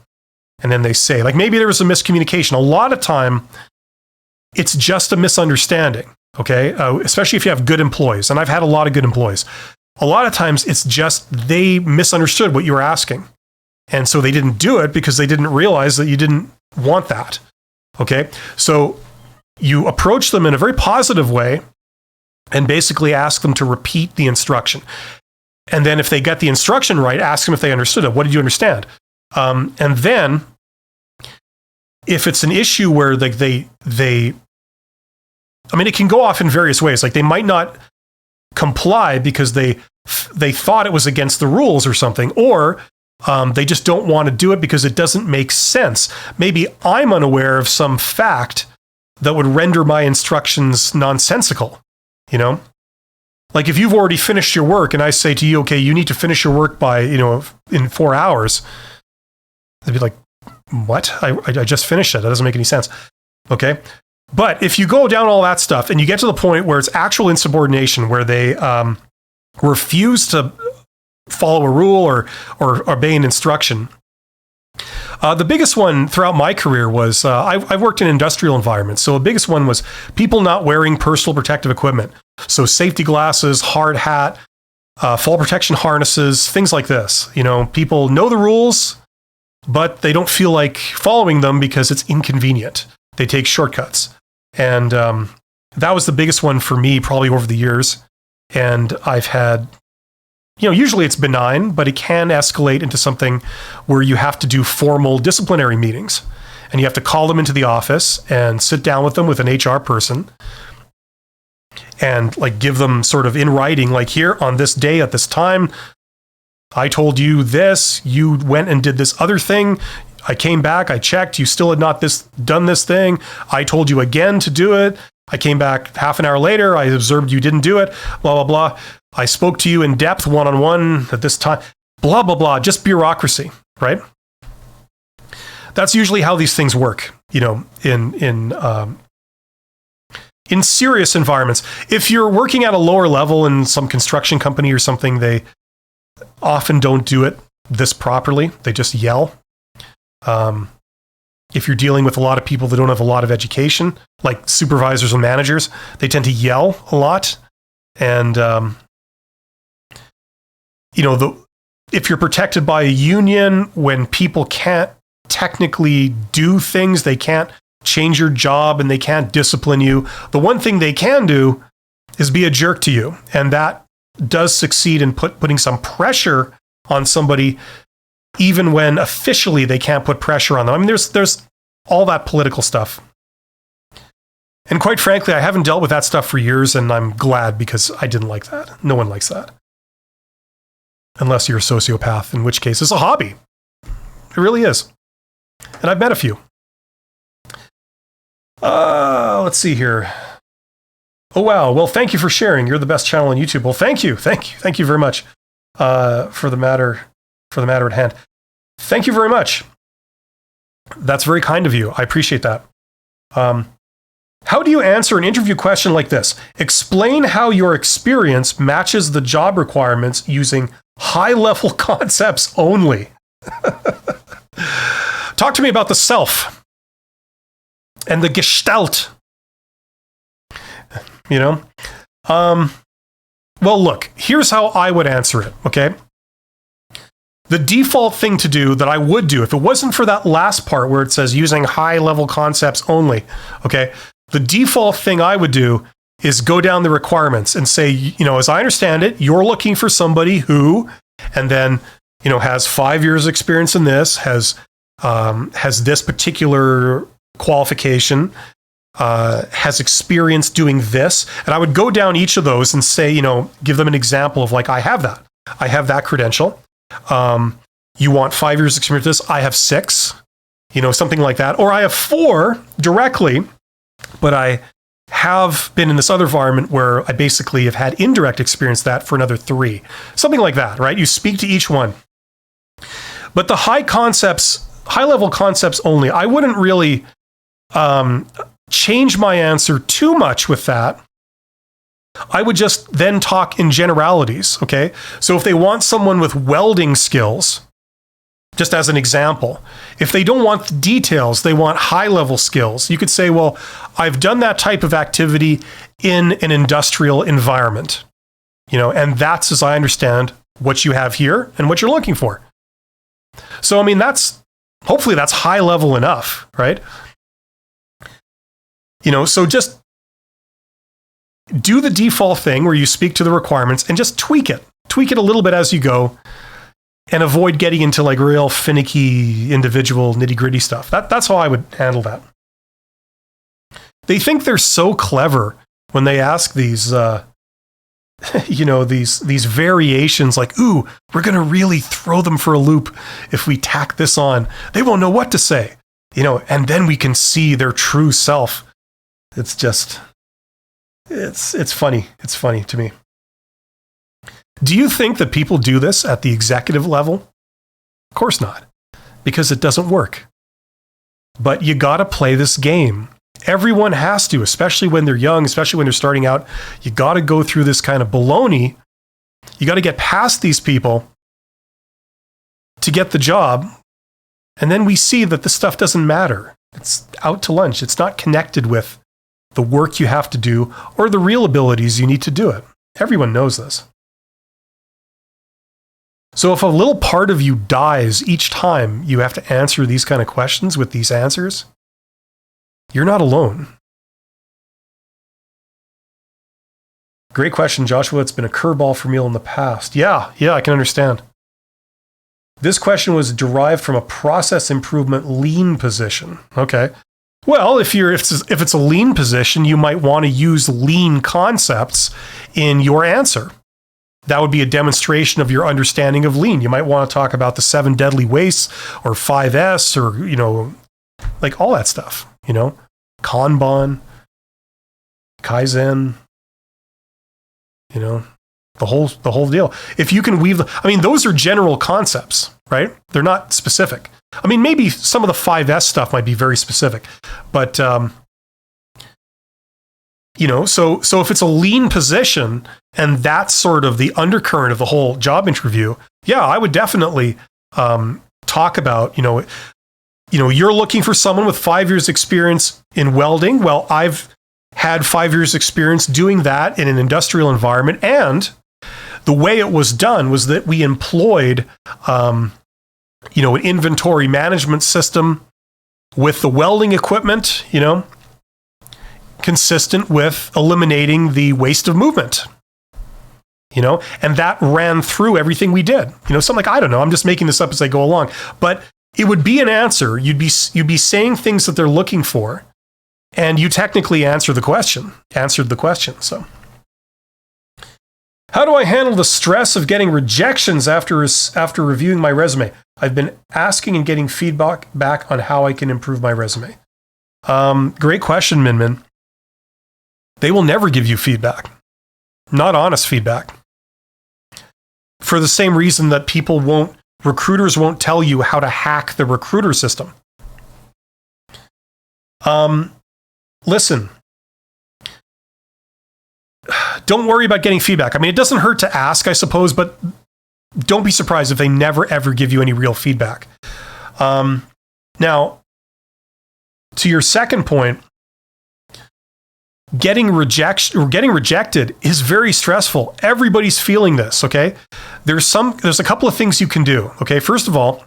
And then they say, like, maybe there was a miscommunication. A lot of time, it's just a misunderstanding, okay? Especially if you have good employees. And I've had a lot of good employees. A lot of times, it's just they misunderstood what you were asking. And so they didn't do it because they didn't realize that you didn't want that, okay? So you approach them in a very positive way and basically ask them to repeat the instruction. And then if they get the instruction right, ask them if they understood it. What did you understand? And then if it's an issue where like it can go off in various ways. Like they might not comply because they thought it was against the rules or something, or they just don't want to do it because it doesn't make sense. Maybe I'm unaware of some fact that would render my instructions nonsensical. Like if you've already finished your work and I say to you, okay, you need to finish your work by, in 4 hours, they'd be like, what? I just finished it. That doesn't make any sense. Okay. But if you go down all that stuff and you get to the point where it's actual insubordination, where they refuse to follow a rule or obey an instruction, the biggest one throughout my career was I've worked in industrial environments. So the biggest one was people not wearing personal protective equipment. So safety glasses, hard hat, fall protection harnesses, things like this. People know the rules, but they don't feel like following them because it's inconvenient. They take shortcuts. And that was the biggest one for me probably over the years. And I've had, usually it's benign, but it can escalate into something where you have to do formal disciplinary meetings. And you have to call them into the office and sit down with them with an HR person and like give them sort of in writing, like here on this day at this time, I told you this, you went and did this other thing. I came back, I checked, you still had not done this thing. I told you again to do it. I came back half an hour later, I observed you didn't do it, blah, blah, blah. I spoke to you in depth, one-on-one at this time, blah, blah, blah, just bureaucracy, right? That's usually how these things work, in serious environments. If you're working at a lower level in some construction company or something, they often don't do it this properly. They just yell. If you're dealing with a lot of people that don't have a lot of education, like supervisors and managers, they tend to yell a lot. And, if you're protected by a union, when people can't technically do things, they can't change your job and they can't discipline you, the one thing they can do is be a jerk to you. And that does succeed in putting some pressure on somebody, even when officially they can't put pressure on them. I mean, there's all that political stuff. And quite frankly, I haven't dealt with that stuff for years, and I'm glad because I didn't like that. No one likes that. Unless you're a sociopath, in which case it's a hobby. It really is. And I've met a few. Let's see here. Oh, wow. Well, thank you for sharing. You're the best channel on YouTube. Well, thank you. Thank you very much. for the matter at hand. Thank you very much. That's very kind of you. I appreciate that. How do you answer an interview question like this? Explain how your experience matches the job requirements using high-level concepts only. Talk to me about the self and the gestalt. You know? Well, look, here's how I would answer it, okay? The default thing to do that I would do, if it wasn't for that last part where it says using high-level concepts only, okay? The default thing I would do is go down the requirements and say, you know, as I understand it, you're looking for somebody who, and then, you know, has 5 years experience in this, has this particular qualification, has experience doing this. And I would go down each of those and say, you know, give them an example of like, I have that credential. You want 5 years experience with this? I have 6, you know, something like that. Or I have 4 directly, but I have been in this other environment where I basically have had indirect experience that for another 3. Something like that, right? You speak to each one. But the high-level concepts only, I wouldn't really change my answer too much with that. I would just then talk in generalities, okay? So if they want someone with welding skills, just as an example, if they don't want the details, they want high-level skills, you could say, well, I've done that type of activity in an industrial environment, you know, and that's, as I understand, what you have here and what you're looking for. So, I mean, hopefully that's high level enough, right? You know, so just do the default thing where you speak to the requirements and just tweak it a little bit as you go, and avoid getting into like real finicky individual nitty-gritty stuff. That's how I would handle that. They think they're so clever when they ask these, you know, these variations like, ooh, we're going to really throw them for a loop if we tack this on. They won't know what to say, you know, and then we can see their true self. It's just, it's funny. It's funny to me. Do you think that people do this at the executive level? Of course not, because it doesn't work. But you got to play this game. Everyone has to, especially when they're young, especially when they're starting out. You got to go through this kind of baloney. You got to get past these people to get the job. And then we see that this stuff doesn't matter. It's out to lunch. It's not connected with the work you have to do or the real abilities you need to do it. Everyone knows this. So if a little part of you dies each time you have to answer these kind of questions with these answers, you're not alone. Great question, Joshua. It's been a curveball for me in the past. Yeah, I can understand. This question was derived from a process improvement lean position. Okay. Well, if it's a lean position, you might want to use lean concepts in your answer. That would be a demonstration of your understanding of lean. You might want to talk about the 7 deadly wastes or 5S or, you know, like all that stuff, you know, Kanban, Kaizen, you know, the whole deal. If you can weave those are general concepts, right? They're not specific. I mean, maybe some of the 5S stuff might be very specific, but, you know, so if it's a lean position and that's sort of the undercurrent of the whole job interview, yeah, I would definitely talk about, you know, you're looking for someone with 5 years experience in welding. Well, I've had 5 years experience doing that in an industrial environment. And the way it was done was that we employed, you know, an inventory management system with the welding equipment, you know, consistent with eliminating the waste of movement, you know, and that ran through everything we did. You know, something like, I don't know, I'm just making this up as I go along, but it would be an answer. You'd be saying things that they're looking for, and you technically answered the question. So how do I handle the stress of getting rejections after reviewing my resume? I've been asking and getting feedback back on how I can improve my resume. Great question, Min. They will never give you feedback, not honest feedback. for the same reason that recruiters won't tell you how to hack the recruiter system. Listen, don't worry about getting feedback. I mean, it doesn't hurt to ask, I suppose, but don't be surprised if they never, ever give you any real feedback. Now, to your second point, getting rejected is very stressful. Everybody's feeling this, okay? There's a couple of things you can do, okay? First of all,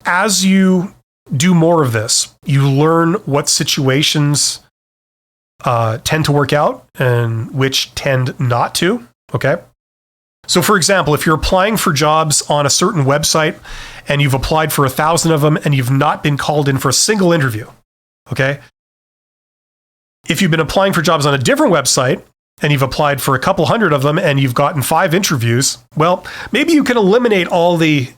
as you do more of this, you learn what situations tend to work out and which tend not to, okay? So for example, if you're applying for jobs on a certain website and you've applied for 1,000 of them and you've not been called in for a single interview, okay? If you've been applying for jobs on a different website and you've applied for a couple hundred of them and you've gotten 5 interviews, well, maybe you can eliminate all the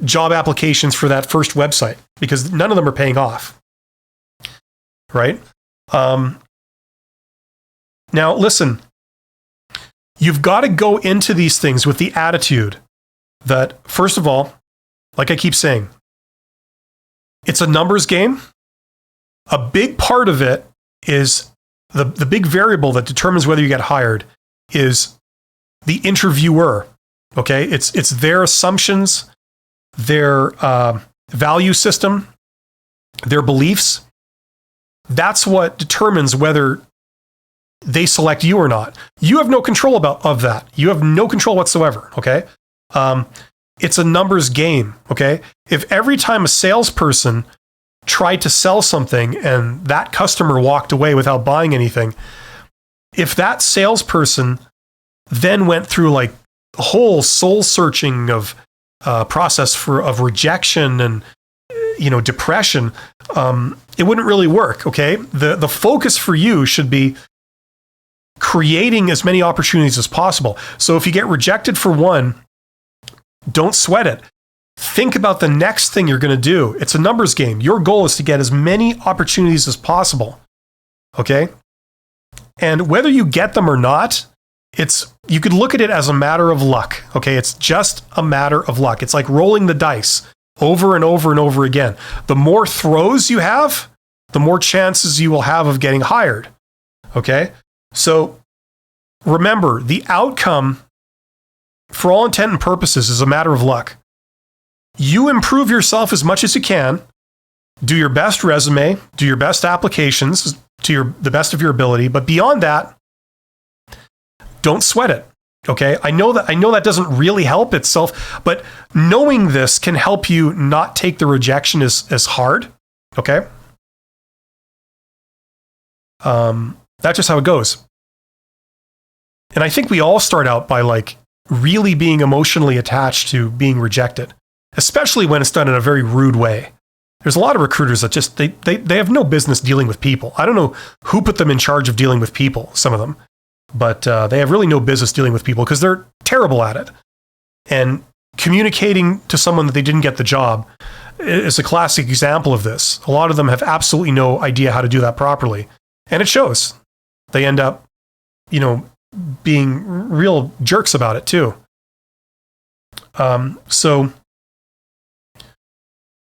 job applications for that first website because none of them are paying off, right? Now, listen, you've got to go into these things with the attitude that, first of all, like I keep saying, it's a numbers game. A big part of it is the big variable that determines whether you get hired is the interviewer, okay? It's their assumptions, their value system, their beliefs. That's what determines whether they select you or not. You have no control of that. You have no control whatsoever, okay? It's a numbers game, okay? If every time a salesperson tried to sell something and that customer walked away without buying anything, if that salesperson then went through like a whole soul searching of process of rejection and depression, it wouldn't really work, okay? The focus for you should be creating as many opportunities as possible. So if you get rejected for one, don't sweat it. Think about the next thing you're going to do. It's a numbers game. Your goal is to get as many opportunities as possible, okay? And whether you get them or not, you could look at it as a matter of luck, okay? It's just a matter of luck. It's like rolling the dice over and over and over again. The more throws you have, the more chances you will have of getting hired, okay? So remember, the outcome, for all intent and purposes, is a matter of luck. You improve yourself as much as you can, do your best resume, do your best applications to the best of your ability, but beyond that, don't sweat it, okay? I know that doesn't really help itself, but knowing this can help you not take the rejection as hard, okay? That's just how it goes. And I think we all start out by like really being emotionally attached to being rejected, especially when it's done in a very rude way. There's a lot of recruiters that just, they have no business dealing with people. I don't know who put them in charge of dealing with people, some of them, but they have really no business dealing with people because they're terrible at it. And communicating to someone that they didn't get the job is a classic example of this. A lot of them have absolutely no idea how to do that properly. And it shows. They end up, being real jerks about it too. So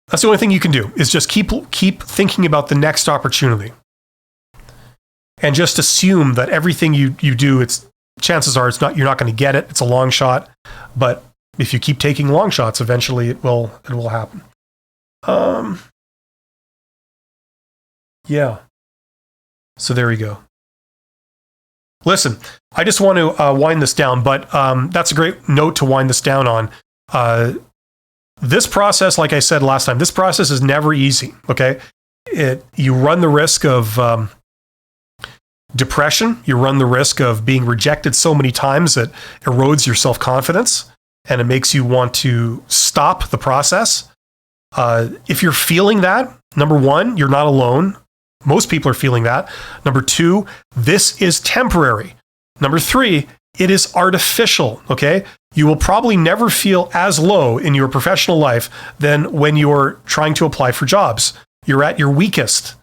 that's the only thing you can do is just keep thinking about the next opportunity. And just assume that everything you do, chances are you're not going to get it. It's a long shot. But if you keep taking long shots, eventually it will happen. Yeah. So there you go. Listen, I just want to wind this down, but that's a great note to wind this down on. This process, like I said last time, this process is never easy, okay? You run the risk of depression. You run the risk of being rejected so many times that erodes your self-confidence and it makes you want to stop the process. If you're feeling that, number one, you're not alone. Most people are feeling that. Number two, this is temporary. Number three, it is artificial, okay? You will probably never feel as low in your professional life than when you're trying to apply for jobs. You're at your weakest,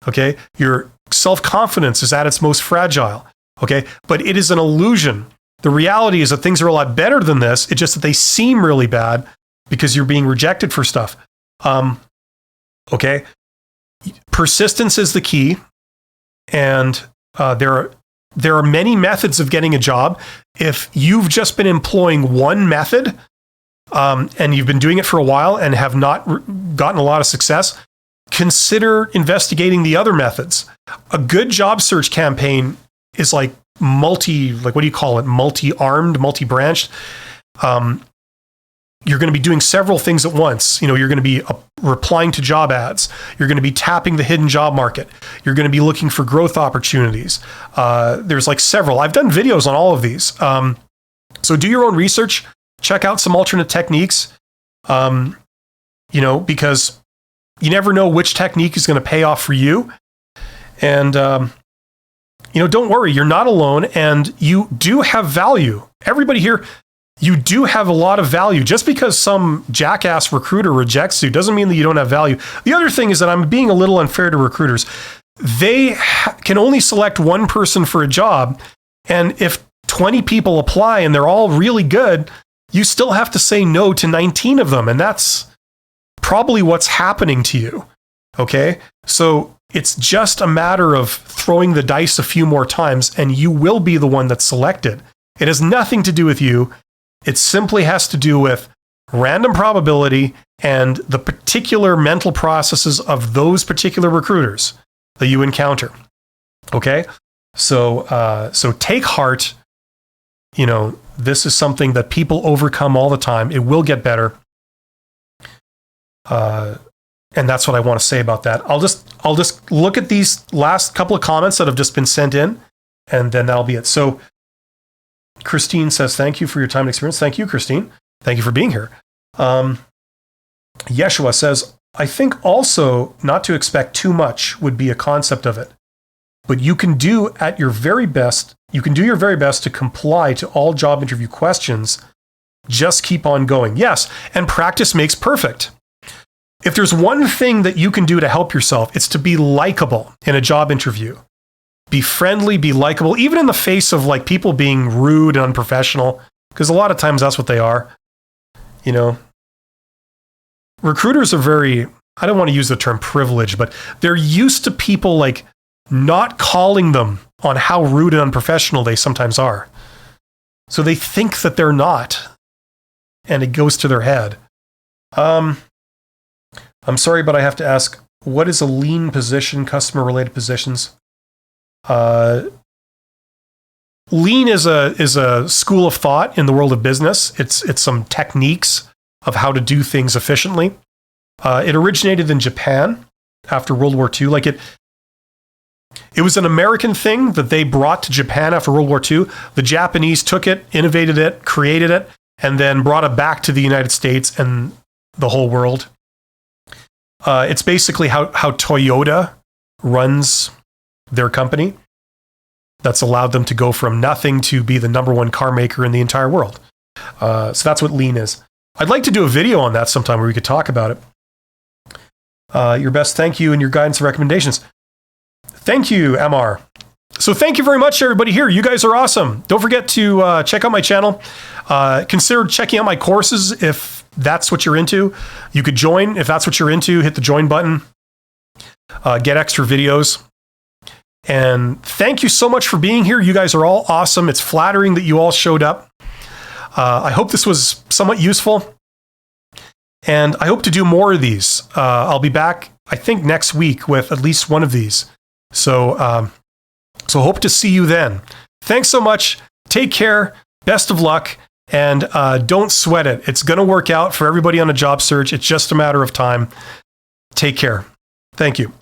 okay? You're self-confidence is at its most fragile. Okay, but it is an illusion. The reality is that things are a lot better than this. It's just that they seem really bad because you're being rejected for stuff. Okay, persistence is the key, and there are many methods of getting a job. If you've just been employing one method, and you've been doing it for a while and have not gotten a lot of success, consider investigating the other methods. A good job search campaign is like what do you call it? Multi-armed, multi-branched. You're going to be doing several things at once. You're going to be replying to job ads. You're going to be tapping the hidden job market. You're going to be looking for growth opportunities. There's like several. I've done videos on all of these. So do your own research. Check out some alternate techniques. Because you never know which technique is going to pay off for you. And, don't worry, you're not alone, and you do have value. Everybody here, you do have a lot of value. Just because some jackass recruiter rejects you doesn't mean that you don't have value. The other thing is that I'm being a little unfair to recruiters. They can only select one person for a job, and if 20 people apply and they're all really good, you still have to say no to 19 of them, and that's probably what's happening to you. Okay? So it's just a matter of throwing the dice a few more times, and you will be the one that's selected. It has nothing to do with you. It simply has to do with random probability and the particular mental processes of those particular recruiters that you encounter. Okay? So take heart. This is something that people overcome all the time. It will get better. And that's what I want to say about that. I'll just look at these last couple of comments that have just been sent in, and then that'll be it. So Christine says, thank you for your time and experience. Thank you, Christine. Thank you for being here. Yeshua says, I think also not to expect too much would be a concept of it, but you can do your very best to comply to all job interview questions. Just keep on going. Yes, and practice makes perfect. If there's one thing that you can do to help yourself, it's to be likable in a job interview. Be friendly, be likable, even in the face of like people being rude and unprofessional, because a lot of times that's what they are. Recruiters are very, I don't want to use the term privileged, but they're used to people like not calling them on how rude and unprofessional they sometimes are. So they think that they're not, and it goes to their head. I'm sorry, but I have to ask, what is a lean position, customer-related positions? Lean is a school of thought in the world of business. It's some techniques of how to do things efficiently. It originated in Japan after World War II. It was an American thing that they brought to Japan after World War II. The Japanese took it, innovated it, created it, and then brought it back to the United States and the whole world. It's basically how Toyota runs their company. That's allowed them to go from nothing to be the number one car maker in the entire world. So that's what lean is. I'd like to do a video on that sometime where we could talk about it. Your best thank you and your guidance and recommendations. Thank you, MR. So thank you very much, everybody here. You guys are awesome. Don't forget to check out my channel. Consider checking out my courses if that's what you're into. You could join if that's what you're into. Hit the join button. Get extra videos. And thank you so much for being here. You guys are all awesome. It's flattering that you all showed up. I hope this was somewhat useful. And I hope to do more of these. I'll be back, I think, next week with at least one of these. So hope to see you then. Thanks so much. Take care. Best of luck. And don't sweat it. It's going to work out for everybody on a job search. It's just a matter of time. Take care. Thank you.